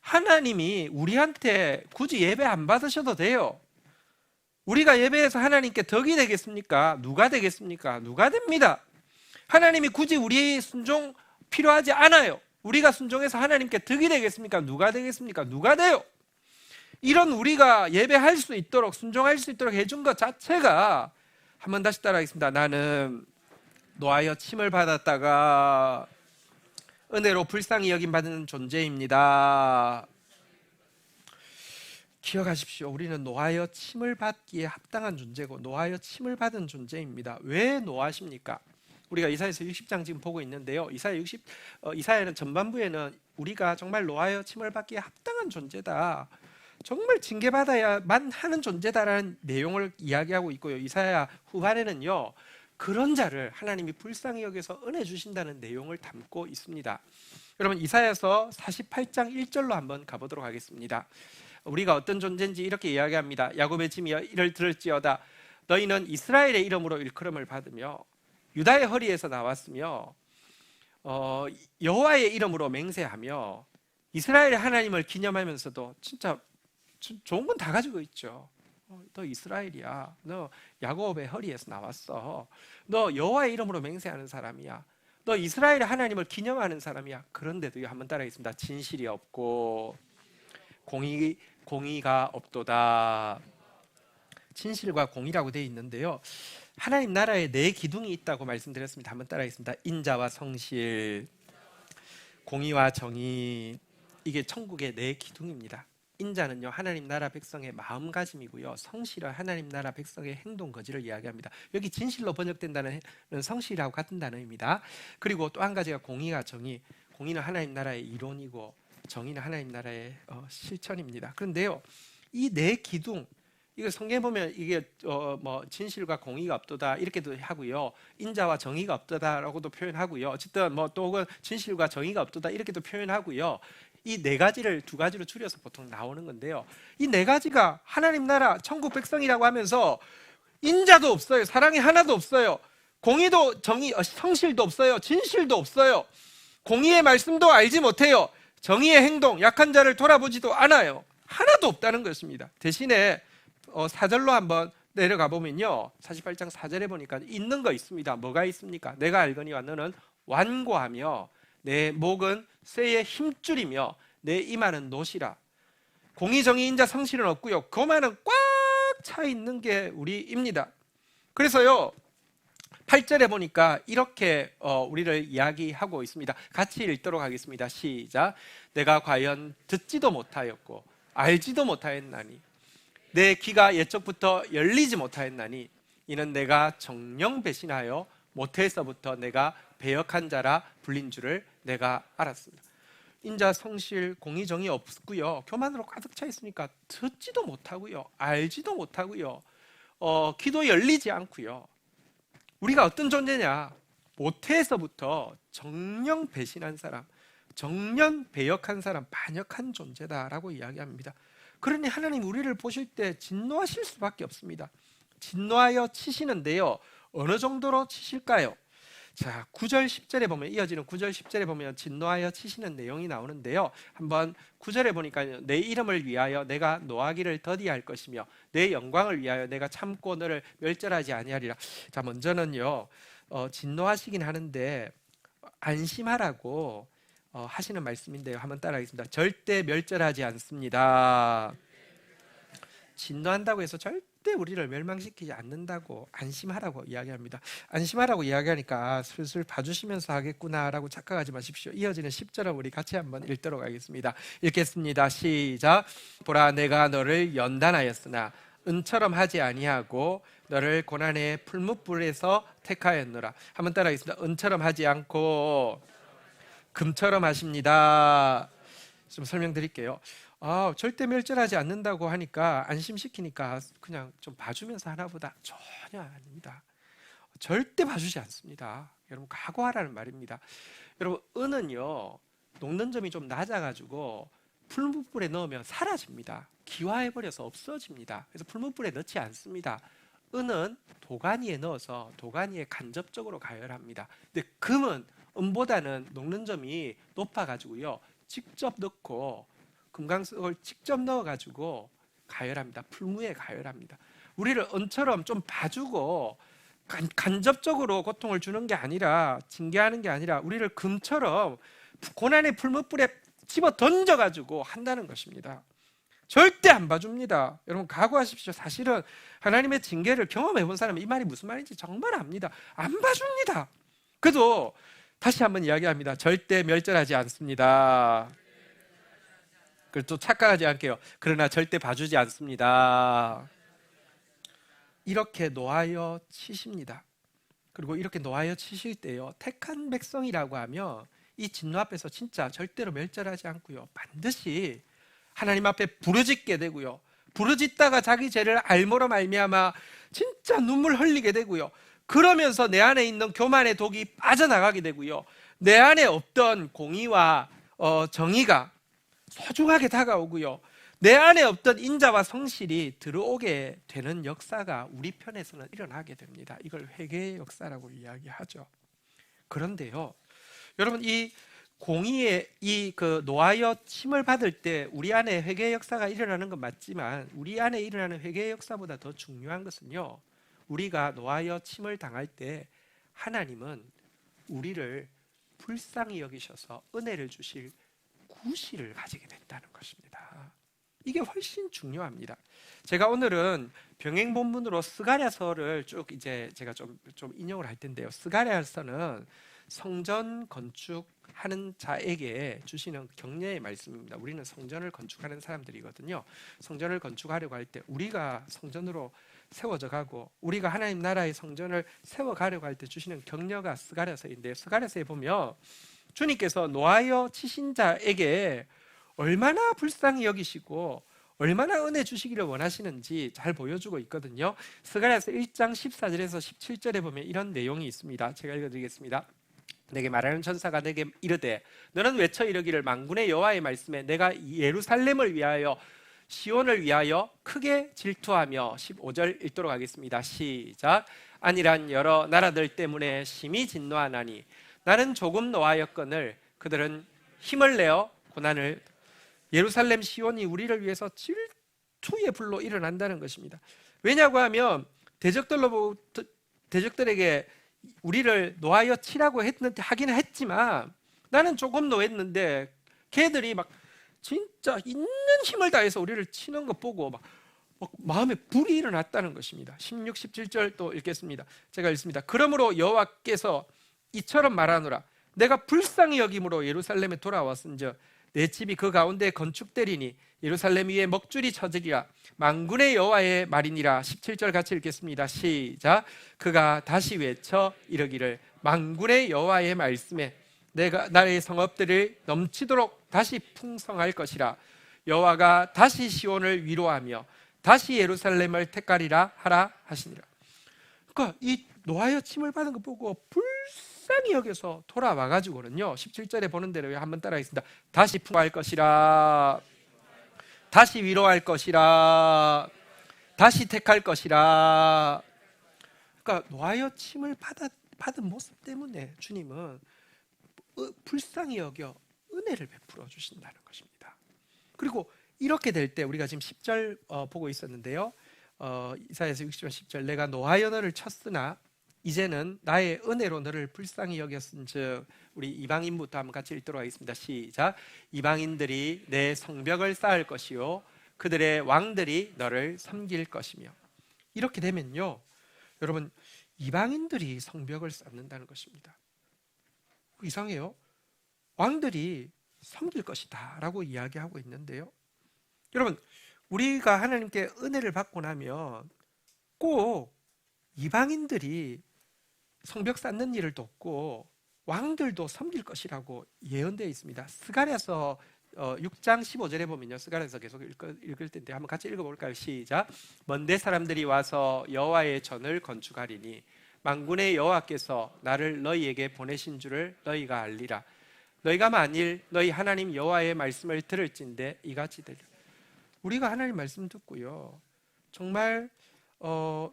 하나님이 우리한테 굳이 예배 안 받으셔도 돼요. 우리가 예배에서 하나님께 덕이 되겠습니까? 누가 되겠습니까? 누가 됩니다. 하나님이 굳이 우리의 순종 필요하지 않아요. 우리가 순종해서 하나님께 덕이 되겠습니까? 누가 되겠습니까? 누가 돼요? 이런 우리가 예배할 수 있도록, 순종할 수 있도록 해준 것 자체가, 한번 다시 따라하겠습니다. 나는 노하여 침을 받았다가 은혜로 불쌍히 여김 받는 존재입니다. 기억하십시오. 우리는 노하여 침을 받기에 합당한 존재고 노하여 침을 받은 존재입니다. 왜 노하십니까? 우리가 이사야서 60장 지금 보고 있는데요. 이사야는 전반부에는 우리가 정말 노하여 침을 받기에 합당한 존재다, 정말 징계받아야만 하는 존재다라는 내용을 이야기하고 있고요. 이사야 후반에는요, 그런 자를 하나님이 불쌍히 여겨서 은혜 주신다는 내용을 담고 있습니다. 여러분, 이사야서 48장 1절로 한번 가보도록 하겠습니다. 우리가 어떤 존재인지 이렇게 이야기합니다. 야곱의 짐이여 이를 들을지어다. 너희는 이스라엘의 이름으로 일컬음을 받으며 유다의 허리에서 나왔으며 여호와의 이름으로 맹세하며 이스라엘의 하나님을 기념하면서도 진짜 좋은 건 다 가지고 있죠. 너 이스라엘이야. 너 야곱의 허리에서 나왔어. 너 여호와의 이름으로 맹세하는 사람이야. 너 이스라엘의 하나님을 기념하는 사람이야. 그런데도 한번 따라하겠습니다. 진실이 없고 공의가 없도다. 진실과 공의라고 되어 있는데요. 하나님 나라에 네 기둥이 있다고 말씀드렸습니다. 한번 따라하겠습니다. 인자와 성실, 공의와 정의. 이게 천국의 네 기둥입니다. 인자는요, 하나님 나라 백성의 마음가짐이고요. 성실은 하나님 나라 백성의 행동 거지를 이야기합니다. 여기 진실로 번역된다는 성실하고 같은 단어입니다. 그리고 또 한 가지가 공의와 정의. 공의는 하나님 나라의 이론이고 정의는 하나님 나라의 실천입니다. 그런데요, 이 네 기둥, 이거 성경에 보면 이게 진실과 공의가 없도다 이렇게도 하고요, 인자와 정의가 없도다라고도 표현하고요, 어쨌든 또 혹은 진실과 정의가 없도다 이렇게도 표현하고요. 이 네 가지를 두 가지로 줄여서 보통 나오는 건데요, 이 네 가지가 하나님 나라 천국 백성이라고 하면서 인자도 없어요, 사랑이 하나도 없어요, 공의도 정의 성실도 없어요, 진실도 없어요, 공의의 말씀도 알지 못해요, 정의의 행동 약한 자를 돌아보지도 않아요. 하나도 없다는 것입니다. 대신에 4절로 한번 내려가 보면요, 48장 4절에 보니까 있는 거 있습니다. 뭐가 있습니까? 내가 알거니와 너는 완고하며 내 목은 쇠의 힘줄이며 내 이마는 노시라. 공의 정의 인자 성실은 없고요, 교만은 꽉 차 있는 게 우리입니다. 그래서요 8절에 보니까 이렇게 우리를 이야기하고 있습니다. 같이 읽도록 하겠습니다. 시작. 내가 과연 듣지도 못하였고 알지도 못하였나니 내 귀가 옛적부터 열리지 못하였나니 이는 내가 정령 배신하여 모태에서부터 내가 배역한 자라 불린 줄을 내가 알았습니다. 인자 성실 공의 정의 없고요, 교만으로 가득 차 있으니까 듣지도 못하고요, 알지도 못하고요, 귀도 열리지 않고요. 우리가 어떤 존재냐? 모태에서부터 정령 배신한 사람, 정령 배역한 사람, 반역한 존재다라고 이야기합니다. 그러니 하나님 우리를 보실 때 진노하실 수밖에 없습니다. 진노하여 치시는데요, 어느 정도로 치실까요? 자, 9절 10절에 보면, 이어지는 9절 10절에 보면 진노하여 치시는 내용이 나오는데요, 한번 9절에 보니까 내 이름을 위하여 내가 노하기를 더디할 것이며 내 영광을 위하여 내가 참고 너를 멸절하지 아니하리라. 자, 먼저는요, 진노하시긴 하는데 안심하라고 하시는 말씀인데요, 한번 따라하겠습니다. 절대 멸절하지 않습니다. 진노한다고 해서 절대 우리를 멸망시키지 않는다고, 안심하라고 이야기합니다. 안심하라고 이야기하니까 슬슬 봐주시면서 하겠구나라고 착각하지 마십시오. 이어지는 10절을 우리 같이 한번 읽도록 하겠습니다. 읽겠습니다. 시작. 보라, 내가 너를 연단하였으나 은처럼 하지 아니하고 너를 고난의 풀무불에서 택하였노라. 한번 따라하겠습니다. 은처럼 하지 않고 금처럼 하십니다. 좀 설명드릴게요. 절대 멸절하지 않는다고 하니까, 안심시키니까 그냥 좀 봐주면서 하나보다 전혀 아닙니다. 절대 봐주지 않습니다. 여러분, 각오하라는 말입니다. 여러분, 은은요 녹는 점이 좀 낮아가지고 풀무불에 넣으면 사라집니다. 기화해버려서 없어집니다. 그래서 풀무불에 넣지 않습니다. 은은 도가니에 넣어서 도가니에 간접적으로 가열합니다. 근데 금은 은보다는 녹는 점이 높아가지고요, 직접 넣고 금강석을 직접 넣어가지고 가열합니다. 풀무에 가열합니다. 우리를 은처럼 좀 봐주고 간접적으로 고통을 주는 게 아니라, 징계하는 게 아니라 우리를 금처럼 고난의 풀무불에 집어 던져가지고 한다는 것입니다. 절대 안 봐줍니다. 여러분, 각오하십시오. 사실은 하나님의 징계를 경험해 본 사람은 이 말이 무슨 말인지 정말 압니다. 안 봐줍니다. 그래도 다시 한번 이야기합니다. 절대 멸절하지 않습니다. 그리고 또 착각하지 않게요. 그러나 절대 봐주지 않습니다. 이렇게 노하여 치십니다. 그리고 이렇게 노하여 치실 때요, 택한 백성이라고 하면 이 진노 앞에서 진짜 절대로 멸절하지 않고요, 반드시 하나님 앞에 부르짖게 되고요, 부르짖다가 자기 죄를 알므로 말미암아 진짜 눈물 흘리게 되고요, 그러면서 내 안에 있는 교만의 독이 빠져나가게 되고요, 내 안에 없던 공의와 정의가 소중하게 다가오고요, 내 안에 없던 인자와 성실이 들어오게 되는 역사가 우리 편에서는 일어나게 됩니다. 이걸 회개의 역사라고 이야기하죠. 그런데요, 여러분, 이 공의의 이 그 노하여 침을 받을 때 우리 안에 회개의 역사가 일어나는 건 맞지만 우리 안에 일어나는 회개의 역사보다 더 중요한 것은요, 우리가 노하여 침을 당할 때 하나님은 우리를 불쌍히 여기셔서 은혜를 주실 구실을 가지게 된다는 것입니다. 이게 훨씬 중요합니다. 제가 오늘은 병행 본문으로 스가랴서를 쭉 이제 제가 좀 인용을 할 텐데요. 스가랴서는 성전 건축하는 자에게 주시는 격려의 말씀입니다. 우리는 성전을 건축하는 사람들이거든요. 성전을 건축하려고 할 때 우리가 성전으로 세워져 가고 우리가 하나님 나라의 성전을 세워가려고 할 때 주시는 격려가 스가랴서인데, 스가랴서에 보면 주님께서 노하여 치신 자에게 얼마나 불쌍히 여기시고 얼마나 은혜 주시기를 원하시는지 잘 보여주고 있거든요. 스가랴서 1장 14절에서 17절에 보면 이런 내용이 있습니다. 제가 읽어드리겠습니다. 내게 말하는 천사가 내게 이르되 너는 외쳐 이르기를 만군의 여호와의 말씀에 내가 예루살렘을 위하여 시온을 위하여 크게 질투하며 15절 읽도록 하겠습니다. 시작. 아니란 여러 나라들 때문에 심히 진노하나니 나는 조금 노하였거늘 그들은 힘을 내어 고난을. 예루살렘 시온이 우리를 위해서 질투의 불로 일어난다는 것입니다. 왜냐고 하면 대적들에게 우리를 노하여 치라고 하긴 했지만 나는 조금 노했는데 걔들이 막 진짜 있는 힘을 다해서 우리를 치는 것 보고 막 마음에 불이 일어났다는 것입니다. 16, 17절 또 읽겠습니다. 제가 읽습니다. 그러므로 여호와께서 이처럼 말하노라. 내가 불쌍히 여김으로 예루살렘에 돌아왔은즉 내 집이 그 가운데 건축되리니 예루살렘 위에 먹줄이 쳐지리라. 만군의 여호와의 말이니라. 17절 같이 읽겠습니다. 시작. 그가 다시 외쳐 이르기를 만군의 여호와의 말씀에 내가 나의 성읍들을 넘치도록 다시 풍성할 것이라. 여호와가 다시 시온을 위로하며 다시 예루살렘을 택하리라 하라 하시니라. 그러니까 이 노하여 침을 받은 거 보고 불쌍히 여겨서 돌아와 가지고는요, 17절에 보는 대로 한번 따라하겠습니다. 다시 풍성할 것이라, 다시 위로할 것이라, 다시 택할 것이라. 그러니까 노하여 침을 받은 모습 때문에 주님은 불쌍히 여겨 은혜를 베풀어 주신다는 것입니다. 그리고 이렇게 될 때 우리가 지금 10절 보고 있었는데요, 이사야서 60장 10절 내가 노하여 너를 쳤으나 이제는 나의 은혜로 너를 불쌍히 여겼은즉. 우리 이방인부터 한번 같이 읽도록 하겠습니다. 시작. 이방인들이 내 성벽을 쌓을 것이요 그들의 왕들이 너를 섬길 것이며. 이렇게 되면요, 여러분, 이방인들이 성벽을 쌓는다는 것입니다. 이상해요. 왕들이 섬길 것이다 라고 이야기하고 있는데요, 여러분, 우리가 하나님께 은혜를 받고 나면 꼭 이방인들이 성벽 쌓는 일을 돕고 왕들도 섬길 것이라고 예언되어 있습니다. 스가랴서 6장 15절에 보면요, 스가랴서 계속 읽을 텐데 한번 같이 읽어볼까요? 시작. 먼데 사람들이 와서 여호와의 전을 건축하리니 만군의 여호와께서 나를 너희에게 보내신 줄을 너희가 알리라. 너희가 만일 너희 하나님 여호와의 말씀을 들을진대 이같이 들려. 우리가 하나님 말씀 듣고요, 정말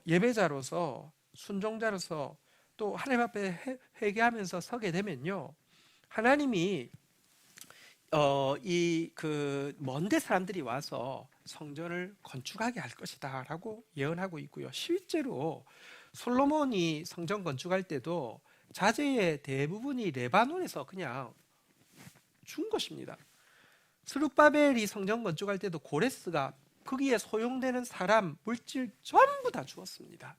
예배자로서 순종자로서 또 하나님 앞에 회개하면서 서게 되면요, 하나님이 이 그 먼데 사람들이 와서 성전을 건축하게 할 것이다라고 예언하고 있고요. 실제로 솔로몬이 성전 건축할 때도 자재의 대부분이 레바논에서 그냥 준 것입니다. 스룹바벨이 성전 건축할 때도 고레스가 거기에 소용되는 사람, 물질 전부 다 주었습니다.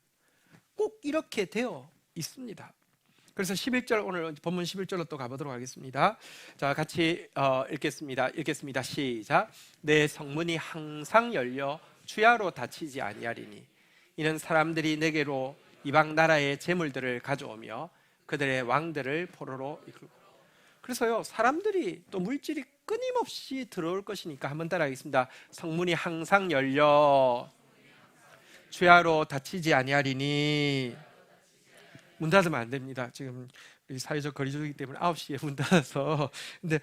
꼭 이렇게 되어 있습니다. 그래서 11절, 오늘 본문 11절로 또 가보도록 하겠습니다. 자, 같이 읽겠습니다. 시작. 내 성문이 항상 열려 주야로 닫히지 아니하리니 이는 사람들이 내게로 이방 나라의 재물들을 가져오며 그들의 왕들을 포로로 이끌고. 그래서요, 사람들이 또 물질이 끊임없이 들어올 것이니까 한번 따라하겠습니다. 성문이 항상 열려 주야로 닫히지 아니하리니. 문 닫으면 안 됩니다. 지금 사회적 거리두기 때문에 9시에 문 닫아서, 근데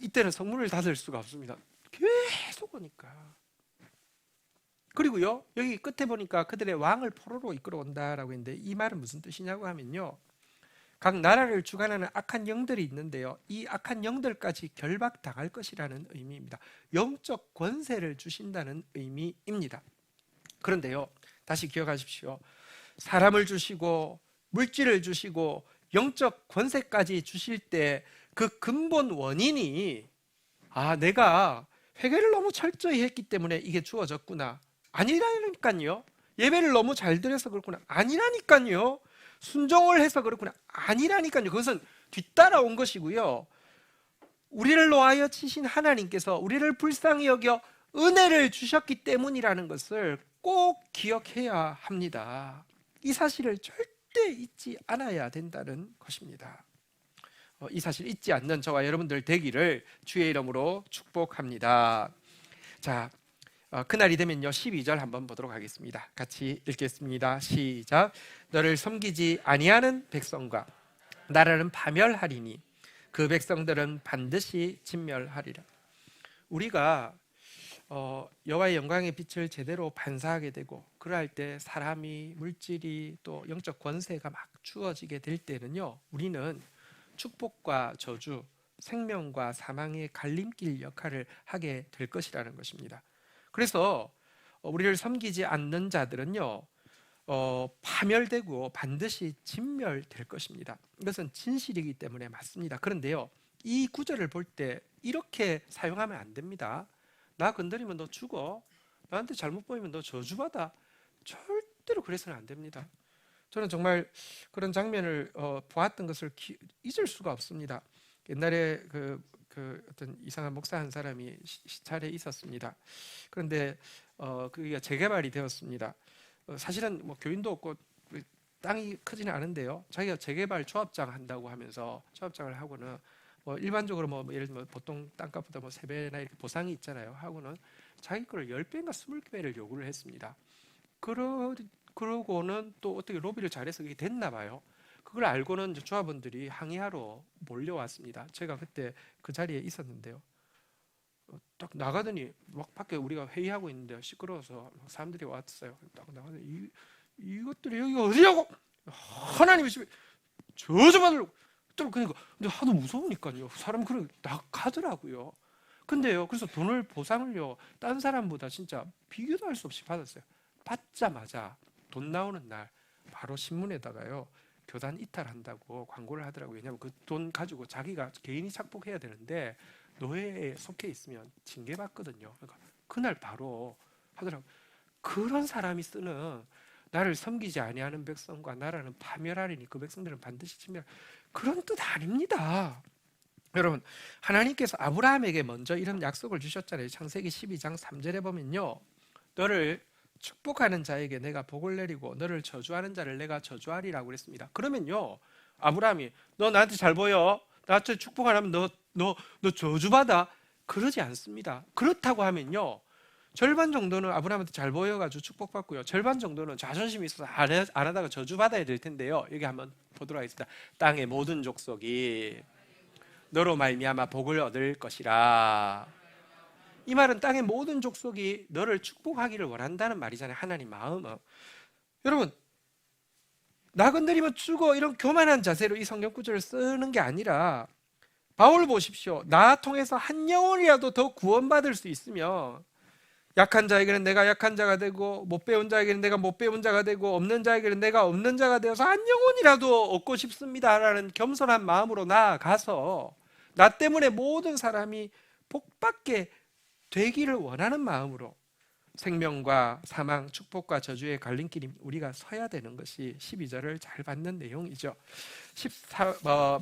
이때는 성문을 닫을 수가 없습니다. 계속 오니까. 그리고요, 여기 끝에 보니까 그들의 왕을 포로로 이끌어 온다라고 했는데 이 말은 무슨 뜻이냐고 하면요, 각 나라를 주관하는 악한 영들이 있는데요. 이 악한 영들까지 결박당할 것이라는 의미입니다. 영적 권세를 주신다는 의미입니다. 그런데요, 다시 기억하십시오. 사람을 주시고 물질을 주시고 영적 권세까지 주실 때 그 근본 원인이 내가 회개를 너무 철저히 했기 때문에 이게 주어졌구나. 아니라니까요. 예배를 너무 잘 드려서 그렇구나. 아니라니까요. 순종을 해서 그렇구나. 아니라니까요. 그것은 뒤따라온 것이고요. 우리를 놓아여 치신 하나님께서 우리를 불쌍히 여겨 은혜를 주셨기 때문이라는 것을 꼭 기억해야 합니다. 이 사실을 절대 잊지 않아야 된다는 것입니다. 이 사실 잊지 않는 저와 여러분들 되기를 주의 이름으로 축복합니다. 자, 그날이 되면요 12절 한번 보도록 하겠습니다. 같이 읽겠습니다. 시작. 너를 섬기지 아니하는 백성과 나라는 파멸하리니 그 백성들은 반드시 진멸하리라. 우리가 여호와의 영광의 빛을 제대로 반사하게 되고 그럴 때 사람이 물질이 또 영적 권세가 막 주어지게 될 때는요 우리는 축복과 저주, 생명과 사망의 갈림길 역할을 하게 될 것이라는 것입니다. 그래서 우리를 섬기지 않는 자들은요 파멸되고 반드시 진멸될 것입니다. 이것은 진실이기 때문에 맞습니다. 그런데요 이 구절을 볼 때 이렇게 사용하면 안 됩니다. 나 건드리면 너 죽어, 나한테 잘못 보이면 너 저주받아. 절대로 그래서는 안 됩니다. 저는 정말 그런 장면을 보았던 것을 잊을 수가 없습니다. 옛날에 그 어떤 이상한 목사 한 사람이 시찰에 있었습니다. 그런데 그게 재개발이 되었습니다. 사실은 뭐 교인도 없고 땅이 크지는 않은데요. 자기가 재개발 조합장 한다고 하면서 조합장을 하고는 뭐 일반적으로 뭐 예를 들면 보통 땅값보다 뭐 3배나 이렇게 보상이 있잖아요. 하고는 자기 거를 10배인가 20배를 요구를 했습니다. 그러고는 또 어떻게 로비를 잘해서 그게 됐나 봐요. 그걸 알고는 이제 조합원들이 항의하러 몰려왔습니다. 제가 그때 그 자리에 있었는데요. 딱 나가더니 막 밖에 우리가 회의하고 있는데 시끄러워서 사람들이 왔어요. 딱 나가더니 이것들이 여기가 어디냐고! 하나님의 집에 저주받으려고! 그러니까 근데 하도 무서우니까요. 사람 그렇게 나가더라고요. 근데요, 그래서 돈을 보상을요, 딴 사람보다 진짜 비교도 할 수 없이 받았어요. 받자마자 돈 나오는 날 바로 신문에다가요 교단 이탈한다고 광고를 하더라고요. 왜냐하면 그 돈 가지고 자기가 개인이 착복해야 되는데 노예에 속해 있으면 징계받거든요. 그러니까 그날 바로 하더라고요. 그런 사람이 쓰는 나를 섬기지 아니하는 백성과 나라는 파멸하리니 그 백성들은 반드시 진멸, 그런 뜻 아닙니다. 여러분, 하나님께서 아브라함에게 먼저 이런 약속을 주셨잖아요. 창세기 12장 3절에 보면요, 너를 축복하는 자에게 내가 복을 내리고 너를 저주하는 자를 내가 저주하리라고 그랬습니다. 그러면요 아브라함이 너 나한테 잘 보여, 나한테 축복 안 하면 너 저주받아, 그러지 않습니다. 그렇다고 하면요 절반 정도는 아브라함한테 잘 보여가지고 축복받고요, 절반 정도는 자존심이 있어서 안 하다가 저주받아야 될 텐데요. 여기 한번 보도록 하겠습니다. 땅의 모든 족속이 너로 말미암아 복을 얻을 것이라. 이 말은 땅의 모든 족속이 너를 축복하기를 원한다는 말이잖아요. 하나님 마음은. 여러분, 나 건드리면 죽어, 이런 교만한 자세로 이 성경 구절을 쓰는 게 아니라 바울 보십시오. 나 통해서 한 영혼이라도 더 구원받을 수 있으면 약한 자에게는 내가 약한 자가 되고 못 배운 자에게는 내가 못 배운 자가 되고 없는 자에게는 내가 없는 자가 되어서 한 영혼이라도 얻고 싶습니다라는 겸손한 마음으로 나아가서 나 때문에 모든 사람이 복받게 되기를 원하는 마음으로 생명과 사망, 축복과 저주의 갈림길이 우리가 서야 되는 것이 12절을 잘 받는 내용이죠.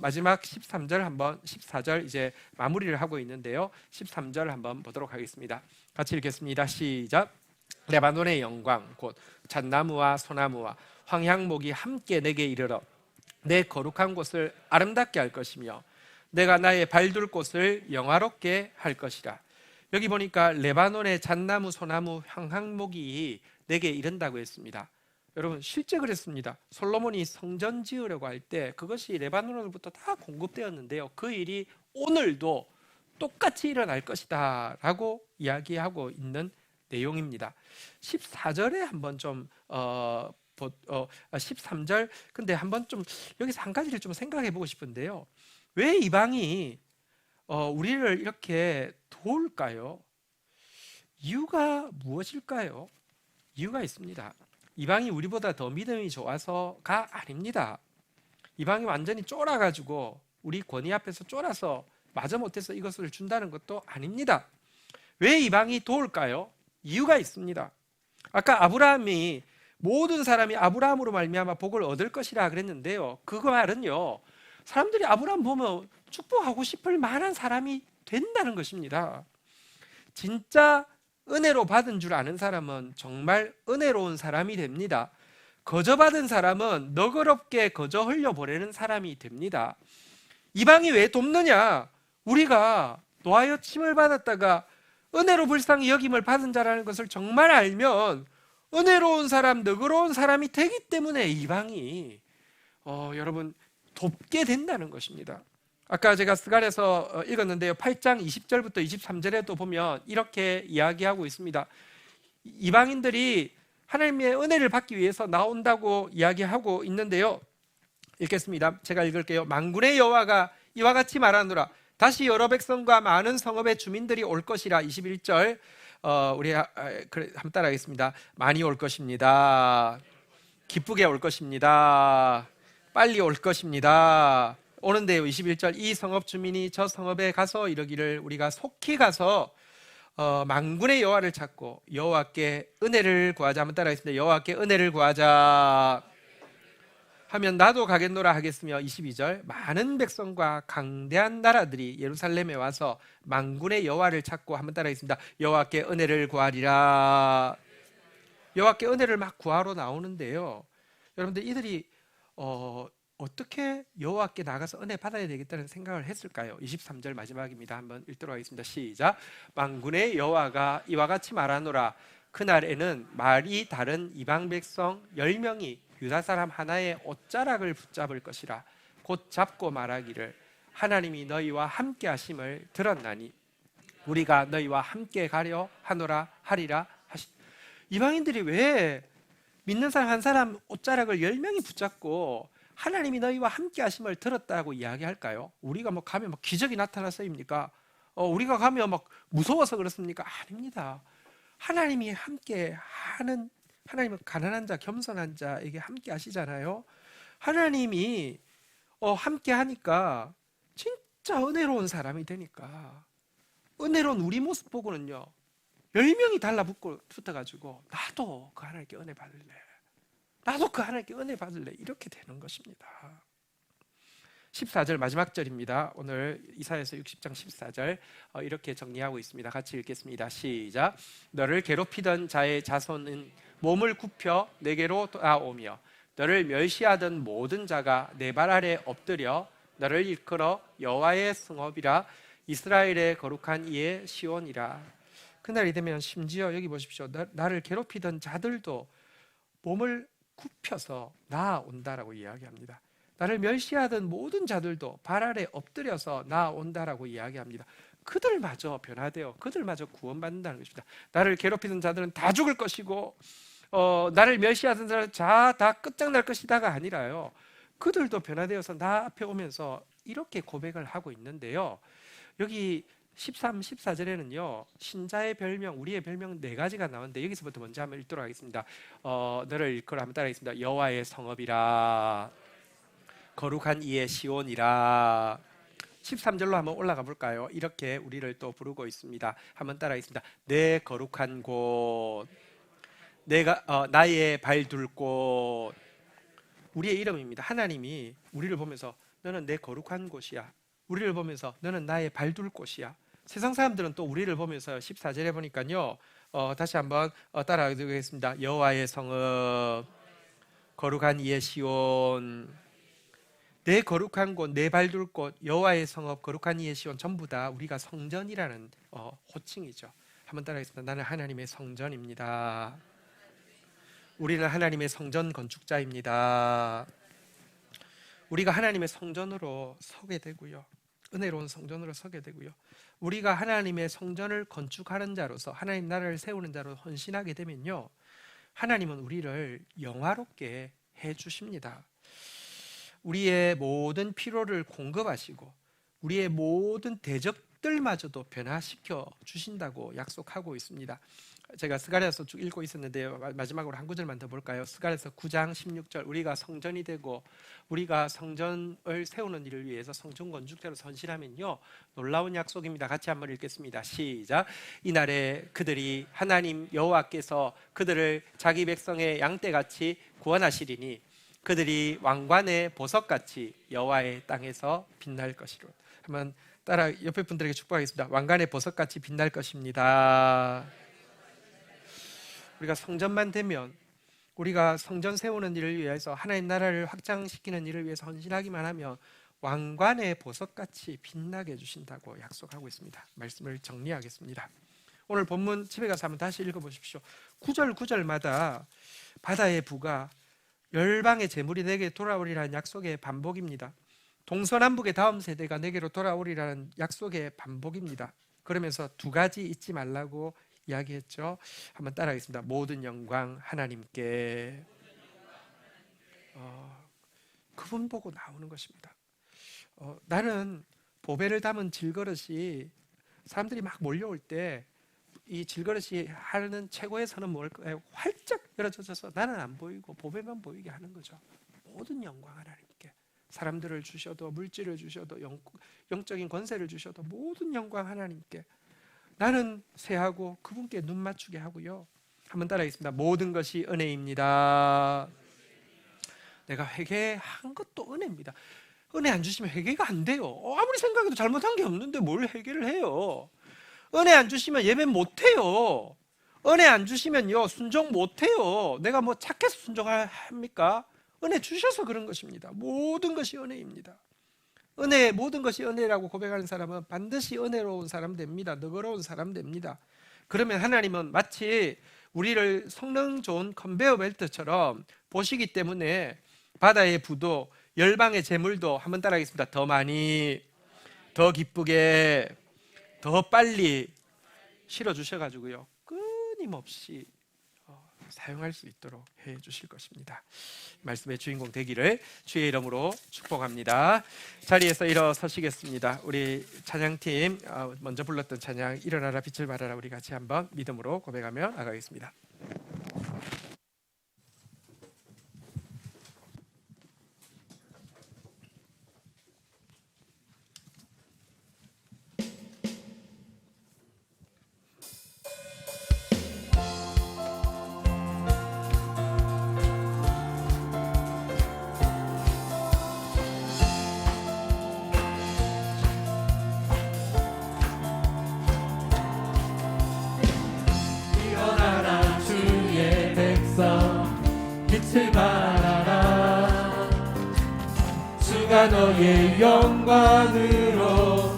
마지막 13절 한번, 14절 이제 마무리를 하고 있는데요. 13절 한번 보도록 하겠습니다. 같이 읽겠습니다. 시작. 레바논의 영광 곧 잣나무와 소나무와 황향목이 함께 내게 이르러 내 거룩한 곳을 아름답게 할 것이며 내가 나의 발둘 곳을 영화롭게 할 것이라. 여기 보니까 레바논의 잣나무, 소나무, 황향목이 내게 이른다고 했습니다. 여러분, 실제 그랬습니다. 솔로몬이 성전 지으려고 할 때 그것이 레바논으로부터 다 공급되었는데요, 그 일이 오늘도 똑같이 일어날 것이다 라고 이야기하고 있는 내용입니다. 14절에 한번 좀 13절. 근데 한번 좀 여기서 한 가지를 좀 생각해 보고 싶은데요. 왜 이방이 우리를 이렇게 도울까요? 이유가 무엇일까요? 이유가 있습니다. 이방이 우리보다 더 믿음이 좋아서가 아닙니다. 이방이 완전히 쫄아가지고 우리 권위 앞에서 쫄아서 마저 못해서 이것을 준다는 것도 아닙니다. 왜 이방이 도울까요? 이유가 있습니다. 아까 아브라함이 모든 사람이 아브라함으로 말미암아 복을 얻을 것이라 그랬는데요. 그거 말은요, 사람들이 아브라함 보면 축복하고 싶을 만한 사람이 된다는 것입니다. 진짜 은혜로 받은 줄 아는 사람은 정말 은혜로운 사람이 됩니다. 거저 받은 사람은 너그럽게 거저 흘려보내는 사람이 됩니다. 이방이 왜 돕느냐? 우리가 노하여 침을 받았다가 은혜로 불쌍히 여김을 받은 자라는 것을 정말 알면 은혜로운 사람, 너그러운 사람이 되기 때문에 이방이 여러분 돕게 된다는 것입니다. 아까 제가 스갈에서 읽었는데요, 8장 20절부터 23절에도 보면 이렇게 이야기하고 있습니다. 이방인들이 하나님의 은혜를 받기 위해서 나온다고 이야기하고 있는데요, 읽겠습니다. 제가 읽을게요. 만군의 여호와가 이와 같이 말하노라. 다시 여러 백성과 많은 성읍의 주민들이 올 것이라. 21절 우리 한번 따라하겠습니다. 많이 올 것입니다. 기쁘게 올 것입니다. 빨리 올 것입니다. 오는데요, 21절 이 성읍 주민이 저 성읍에 가서 이르기를 우리가 속히 가서 만군의 여호와를 찾고 여호와께 은혜를 구하자. 한번 따라하겠습니다. 여호와께 은혜를 구하자 하면 나도 가겠노라 하겠으며, 22절 많은 백성과 강대한 나라들이 예루살렘에 와서 만군의 여호와를 찾고, 한번 따라하겠습니다. 여호와께 은혜를 구하리라. 여호와께 은혜를 막 구하러 나오는데요, 여러분들 이들이 어떻게 여호와께 나가서 은혜 받아야 되겠다는 생각을 했을까요? 23절 마지막입니다. 한번 읽도록 하겠습니다. 시작. 만군의 여호와가 이와 같이 말하노라. 그날에는 말이 다른 이방 백성 10명이 유다 사람 하나의 옷자락을 붙잡을 것이라. 곧 잡고 말하기를 하나님이 너희와 함께 하심을 들었나니 우리가 너희와 함께 가려 하노라 하리라 하시. 이방인들이 왜 믿는 사람 한 사람 옷자락을 10명이 붙잡고 하나님이 너희와 함께 하심을 들었다고 이야기할까요? 우리가 뭐 가면 막 기적이 나타났어입니까? 우리가 가면 막 무서워서 그렇습니까? 아닙니다. 하나님이 함께 하는, 하나님은 가난한 자, 겸손한 자에게 함께 하시잖아요. 하나님이 함께 하니까 진짜 은혜로운 사람이 되니까, 은혜로운 우리 모습 보고는요 10명이 달라붙어가지고 나도 그 하나님께 은혜 받을래, 나도 그 하나님께 은혜 받을래, 이렇게 되는 것입니다. 14절 마지막 절입니다. 오늘 이사야서 60장 14절 이렇게 정리하고 있습니다. 같이 읽겠습니다. 시작. 너를 괴롭히던 자의 자손은 몸을 굽혀 내게로 돌아오며 너를 멸시하던 모든 자가 내 발 아래 엎드려 너를 일컬어 여호와의 성읍이라, 이스라엘의 거룩한 이의 시온이라. 그날이 되면 심지어 여기 보십시오. 나를 괴롭히던 자들도 몸을 굽혀서 나아온다라고 이야기합니다. 나를 멸시하던 모든 자들도 발 아래 엎드려서 나아온다라고 이야기합니다. 그들마저 변화되어 그들마저 구원받는다는 것입니다. 나를 괴롭히던 자들은 다 죽을 것이고 나를 멸시하던 자들은 다 끝장날 것이다가 아니라요, 그들도 변화되어서 나 앞에 오면서 이렇게 고백을 하고 있는데요, 여기 13, 14절에는요 신자의 별명, 우리의 별명 4가지가 나오는데 여기서부터 먼저 한번 읽도록 하겠습니다. 너를 일컬어 한번 따라하겠습니다. 여호와의 성읍이라, 거룩한 이의 시온이라. 13절로 한번 올라가 볼까요? 이렇게 우리를 또 부르고 있습니다. 한번 따라하겠습니다. 내 거룩한 곳, 내가 나의 발둘 곳. 우리의 이름입니다. 하나님이 우리를 보면서 너는 내 거룩한 곳이야, 우리를 보면서 너는 나의 발둘 곳이야. 세상 사람들은 또 우리를 보면서 14절에 보니까요 다시 한번 따라하겠습니다. 여호와의 성읍, 거룩한 이의 시온. 내 거룩한 곳, 내 발둘 곳, 여호와의 성읍, 거룩한 이의 시온, 전부 다 우리가 성전이라는 호칭이죠. 한번 따라하겠습니다. 나는 하나님의 성전입니다. 우리는 하나님의 성전 건축자입니다. 우리가 하나님의 성전으로 서게 되고요, 은혜로운 성전으로 서게 되고요, 우리가 하나님의 성전을 건축하는 자로서 하나님 나라를 세우는 자로 헌신하게 되면요, 하나님은 우리를 영화롭게 해 주십니다. 우리의 모든 필요를 공급하시고 우리의 모든 대적들마저도 변화시켜 주신다고 약속하고 있습니다. 제가 스가랴서 쭉 읽고 있었는데요. 마지막으로 한 구절만 더 볼까요? 스가랴서 9장 16절, 우리가 성전이 되고 우리가 성전을 세우는 일을 위해서 성전 건축자로 선실하면요, 놀라운 약속입니다. 같이 한번 읽겠습니다. 시작. 이날에 그들이 하나님 여호와께서 그들을 자기 백성의 양떼같이 구원하시리니 그들이 왕관의 보석같이 여호와의 땅에서 빛날 것이로. 한번 따라 옆에 분들에게 축복하겠습니다. 왕관의 보석같이 빛날 것입니다. 우리가 성전만 되면, 우리가 성전 세우는 일을 위해서, 하나님 나라를 확장시키는 일을 위해서 헌신하기만 하면 왕관의 보석같이 빛나게 해주신다고 약속하고 있습니다. 말씀을 정리하겠습니다. 오늘 본문 집에 가서 한번 다시 읽어보십시오. 구절마다 바다의 부가 열방의 재물이 내게 돌아오리라는 약속의 반복입니다. 동서남북의 다음 세대가 내게로 돌아오리라는 약속의 반복입니다. 그러면서 두 가지 잊지 말라고 이야기했죠. 한번 따라하겠습니다. 모든 영광 하나님께. 그분 보고 나오는 것입니다. 나는 보배를 담은 질그릇이 사람들이 막 몰려올 때 이 질그릇이 하는 최고의 선은 뭘까요? 활짝 열어져서 나는 안 보이고 보배만 보이게 하는 거죠. 모든 영광 하나님께. 사람들을 주셔도, 물질을 주셔도, 영적인 권세를 주셔도 모든 영광 하나님께. 나는 세하고 그분께 눈 맞추게 하고요. 한번 따라하겠습니다. 모든 것이 은혜입니다. 내가 회개한 것도 은혜입니다. 은혜 안 주시면 회개가 안 돼요. 아무리 생각해도 잘못한 게 없는데 뭘 회개를 해요. 은혜 안 주시면 예배 못 해요. 은혜 안 주시면요, 순종 못 해요. 내가 뭐 착해서 순종합니까? 은혜 주셔서 그런 것입니다. 모든 것이 은혜입니다. 은혜, 모든 것이 은혜라고 고백하는 사람은 반드시 은혜로운 사람 됩니다. 너그러운 사람 됩니다. 그러면 하나님은 마치 우리를 성능 좋은 컨베어 벨트처럼 보시기 때문에 바다의 부도, 열방의 재물도, 한번 따라하겠습니다. 더 많이, 더 기쁘게, 더 빨리 실어주셔가지고요, 끊임없이 사용할 수 있도록 해 주실 것입니다. 말씀의 주인공 되기를 주의 이름으로 축복합니다. 자리에서 일어서시겠습니다. 우리 찬양팀 먼저 불렀던 찬양 일어나라 빛을 발하라, 우리 같이 한번 믿음으로 고백하며 나가겠습니다. 빛을 발하라. 주가 너의 영광으로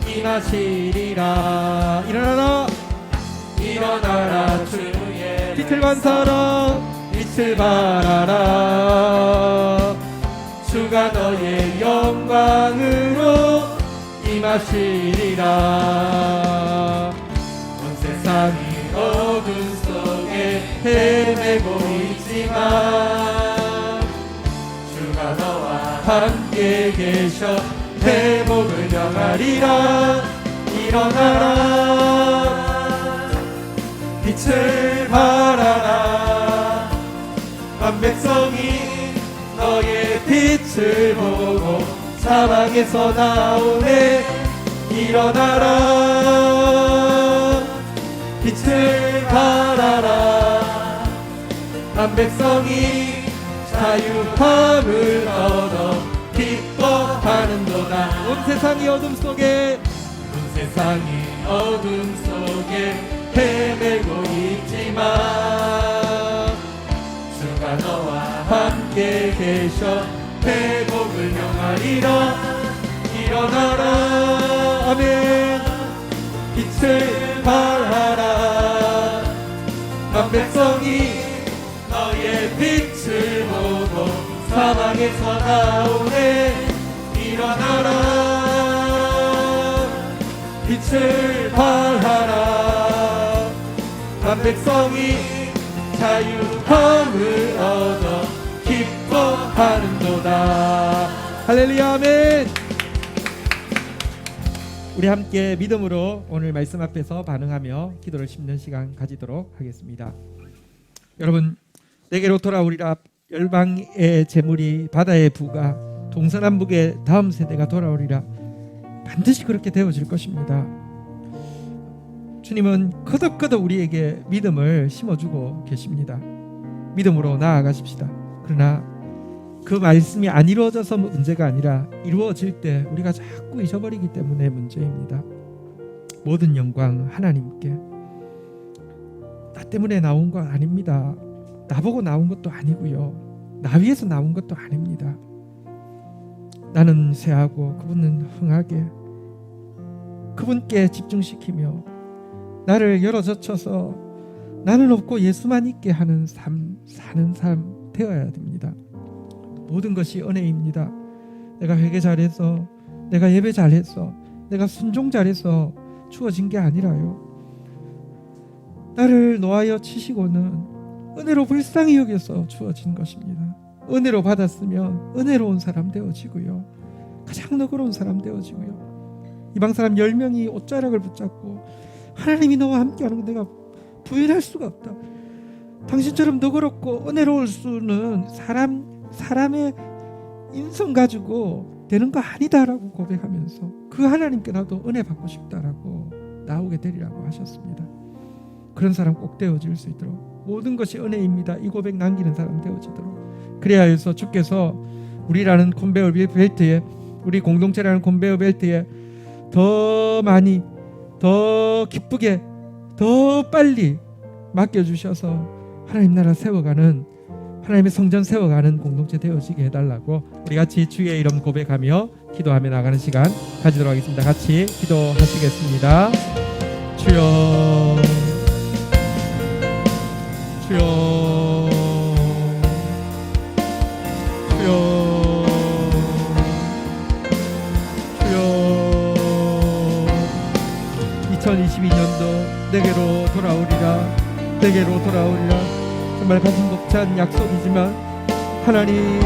임하시리라. 일어나라, 일어나라. 주의 빛을 반사라. 빛을 발하라. 주가 너의 영광으로 임하시리라. 온 세상이 어둠 속에 헤매고 있지만 주가 너와 함께 계셔 회복을 명하리라. 일어나라, 빛을 발하라. 온 백성이 너의 빛을 보고 사방에서 나오네. 일어나라, 빛을 발하라. 한 백성이 자유함을 얻어 기뻐하는도다. 온 세상이 어둠 속에, 온 세상이 어둠 속에 헤매고 있지만 주가 너와 함께 계셔 회복을 명하리라. 일어나라, 아멘. 빛을 발하라. 온 백성이 너의 빛을 보고 사방에서 나오네. 일어나라, 빛을 발하라. 온 백성이 자유함을 얻어 기뻐하는도다. 할렐루야, 아멘. 우리 함께 믿음으로 오늘 말씀 앞에서 반응하며 기도를 심는 시간 가지도록 하겠습니다. 여러분, 내게로 돌아오리라. 열방의 재물이 바다의 부가 동서남북의 다음 세대가 돌아오리라. 반드시 그렇게 되어질 것입니다. 주님은 거듭거듭 우리에게 믿음을 심어주고 계십니다. 믿음으로 나아가십시다. 그러나 그 말씀이 안 이루어져서 문제가 아니라 이루어질 때 우리가 자꾸 잊어버리기 때문에 문제입니다. 모든 영광 하나님께. 나 때문에 나온 거 아닙니다. 나보고 나온 것도 아니고요. 나 위해서 나온 것도 아닙니다. 나는 쇠하고 그분은 흥하게 그분께 집중시키며 나를 열어젖혀서 나는 없고 예수만 있게 하는 삶, 사는 삶 되어야 됩니다. 모든 것이 은혜입니다. 내가 회개 잘해서, 내가 예배 잘해서, 내가 순종 잘해서 주어진 게 아니라요. 나를 놓아여 치시고는 은혜로 불쌍히 여겨서 주어진 것입니다. 은혜로 받았으면 은혜로운 사람 되어지고요. 가장 너그러운 사람 되어지고요. 이방 사람 10명이 옷자락을 붙잡고 하나님이 너와 함께하는 거 내가 부인할 수가 없다. 당신처럼 너그럽고 은혜로울 수는 사람의 인성 가지고 되는 거 아니다라고 고백하면서 그 하나님께 나도 은혜 받고 싶다라고 나오게 되리라고 하셨습니다. 그런 사람 꼭 되어질 수 있도록 모든 것이 은혜입니다. 이 고백 남기는 사람 되어지도록 그래야 해서 주께서 우리라는 컨베이어 벨트에 우리 공동체라는 컨베이어 벨트에 더 많이 더 기쁘게 더 빨리 맡겨주셔서 하나님 나라 세워가는 하나님의 성전 세워가는 공동체 되어지게 해달라고 우리 같이 주의 이름 고백하며 기도하며 나가는 시간 가지도록 하겠습니다. 같이 기도하시겠습니다. 주여 주여 주여 주여 2022년도 내게로 돌아오리라. 내게로 돌아오리라. 정말 가슴 벅찬 약속이지만 하나님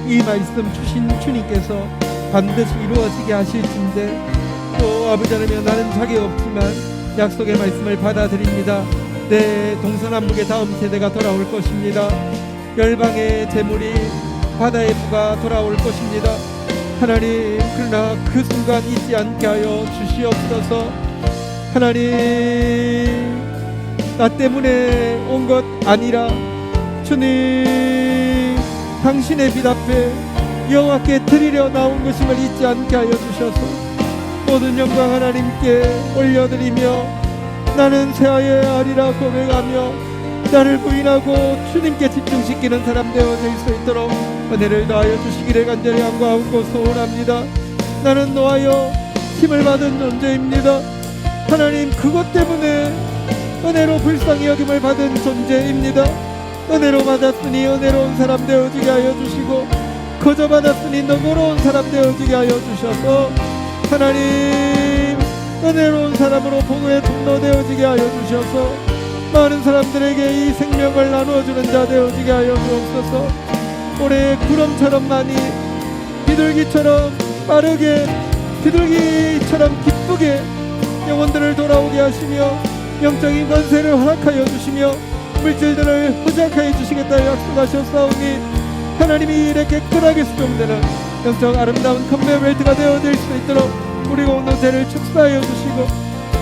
이 말씀 주신 주님께서 반드시 이루어지게 하실진데 또 아버지 하나님 나는 자격 없지만 약속의 말씀을 받아들입니다. 내 동서남북의 다음 세대가 돌아올 것입니다. 열방의 재물이 바다의 부가 돌아올 것입니다. 하나님 그러나 그 순간 잊지 않게 하여 주시옵소서. 하나님 나 때문에 온 것 아니라 주님 당신의 빛 앞에 여호와께 드리려 나온 것임을 잊지 않게 하여 주셔서 모든 영광 하나님께 올려드리며 나는 새하여야 하리라 고백하며 나를 부인하고 주님께 집중시키는 사람 되어질 수 있도록 은혜를 더하여 주시기를 간절히 간구하고 소원합니다. 나는 노하여 힘을 받은 존재입니다. 하나님 그것 때문에 은혜로 불쌍히 여김을 받은 존재입니다. 은혜로 받았으니 은혜로운 사람 되어지게 하여 주시고 거저 받았으니 너그러운 사람 되어지게 하여 주셔서 하나님 은혜로운 사람으로 복의 통로 되어지게 하여 주셔서 많은 사람들에게 이 생명을 나누어주는 자 되어지게 하여 주옵소서. 올해 구름처럼 많이 비둘기처럼 빠르게 비둘기처럼 기쁘게 영혼들을 돌아오게 하시며 영적인 권세를 허락하여 주시며 물질들을 허락하여 주시겠다 약속하셨사오니 하나님이 이렇게 끈하게 수종되는 영적 아름다운 컨베이어 벨트가 되어질 수 있도록 우리 공동체를 축사하여 주시고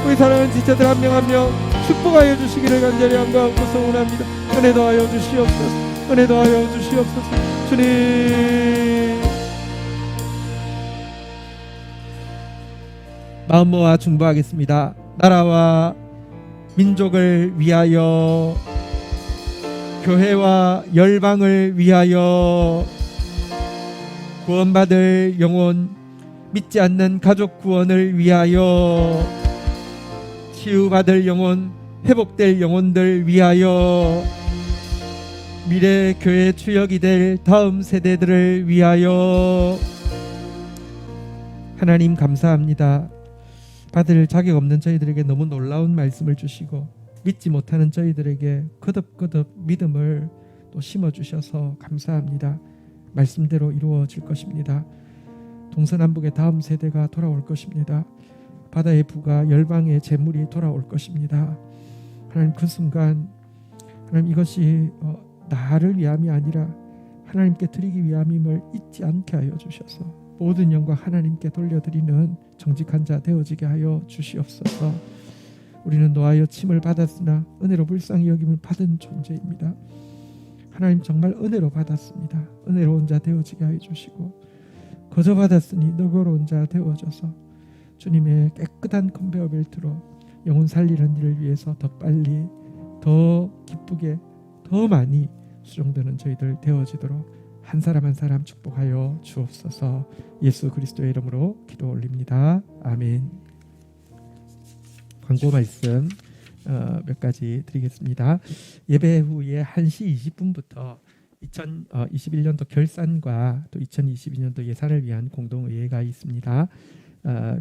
우리 사랑하는 지체들 한 명 한 명 축복하여 주시기를 간절히 간구하고 소원합니다. 은혜 더하여 주시옵소서. 은혜 더하여 주시옵소서. 주님 마음 모아 중보하겠습니다. 나라와 민족을 위하여 교회와 열방을 위하여 구원받을 영혼 믿지 않는 가족 구원을 위하여 치유받을 영혼 회복될 영혼들 위하여 미래 교회 주역이 될 다음 세대들을 위하여 하나님 감사합니다. 받을 자격 없는 저희들에게 너무 놀라운 말씀을 주시고 믿지 못하는 저희들에게 거듭거듭 믿음을 또 심어주셔서 감사합니다. 말씀대로 이루어질 것입니다. 동서남북의 다음 세대가 돌아올 것입니다. 바다의 부가 열방의 재물이 돌아올 것입니다. 하나님, 그 순간 하나님, 이것이 나를 위함이 아니라 하나님께 드리기 위함임을 잊지 않게 하여 주셔서 모든 영광 하나님께 돌려드리는 정직한 자 되어지게 하여 주시옵소서. 우리는 노하여 침을 받았으나 은혜로 불쌍히 여김을 받은 존재입니다. 하나님, 정말 은혜로 받았습니다. 은혜로운 자 되어지게 하여 주시고, 거저 받았으니 너그러운 자 되어져서 주님의 깨끗한 컨베어 벨트로 영혼 살리는 일을 위해서 더 빨리, 더 기쁘게, 더 많이 수종되는 저희들 되어지도록 한 사람 한 사람 축복하여 주옵소서. 예수 그리스도의 이름으로 기도 올립니다. 아멘. 광고 말씀 몇 가지 드리겠습니다. 예배 후에 1시 20분부터 2021년도 결산과 또 2022년도 예산을 위한 공동의회가 있습니다.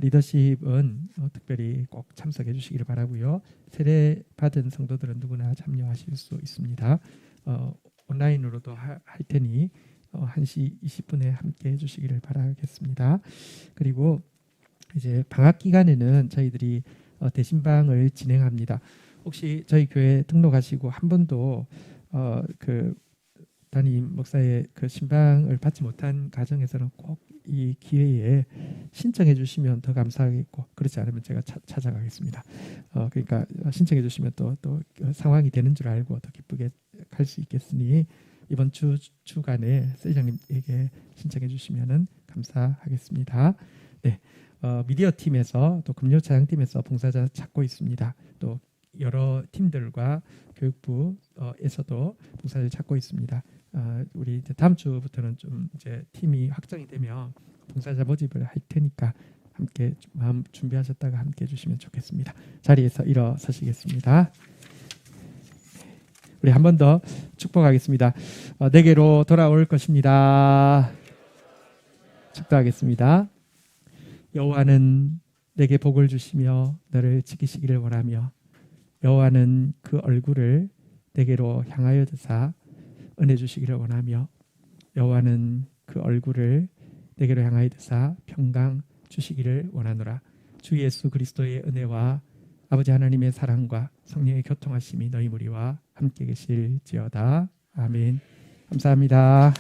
리더십은 특별히 꼭 참석해 주시기를 바라고요. 세례 받은 성도들은 누구나 참여하실 수 있습니다. 온라인으로도 할 테니 1시 20분에 함께 해주시기를 바라겠습니다. 그리고 이제 방학 기간에는 저희들이 대신방을 진행합니다. 혹시 저희 교회 등록하시고 한 번도 그 담임 목사의 그 신방을 받지 못한 가정에서는 꼭 이 기회에 신청해 주시면 더 감사하겠고, 그렇지 않으면 제가 찾아가겠습니다. 그러니까 신청해 주시면 또 상황이 되는 줄 알고 더 기쁘게 갈 수 있겠으니 이번 주간에 세장님에게 신청해 주시면은 감사하겠습니다. 네, 미디어 팀에서 또 금요 찬양팀에서 봉사자 찾고 있습니다. 또 여러 팀들과 교육부에서도 봉사자를 찾고 있습니다. 우리 이제 다음 주부터는 좀 이제 팀이 확정이 되면 봉사자 모집을 할 테니까 함께 마음 준비하셨다가 함께 해주시면 좋겠습니다. 자리에서 일어서시겠습니다. 우리 한 번 더 축복하겠습니다. 내게로 돌아올 것입니다. 축도하겠습니다. 여호와는 내게 복을 주시며 너를 지키시기를 원하며 여호와는 그 얼굴을 내게로 향하여 드사 은혜 주시기를 원하며 여호와는 그 얼굴을 내게로 향하여 드사 평강 주시기를 원하노라. 주 예수 그리스도의 은혜와 아버지 하나님의 사랑과 성령의 교통하심이 너희 무리와 함께 계실지어다. 아멘. 감사합니다.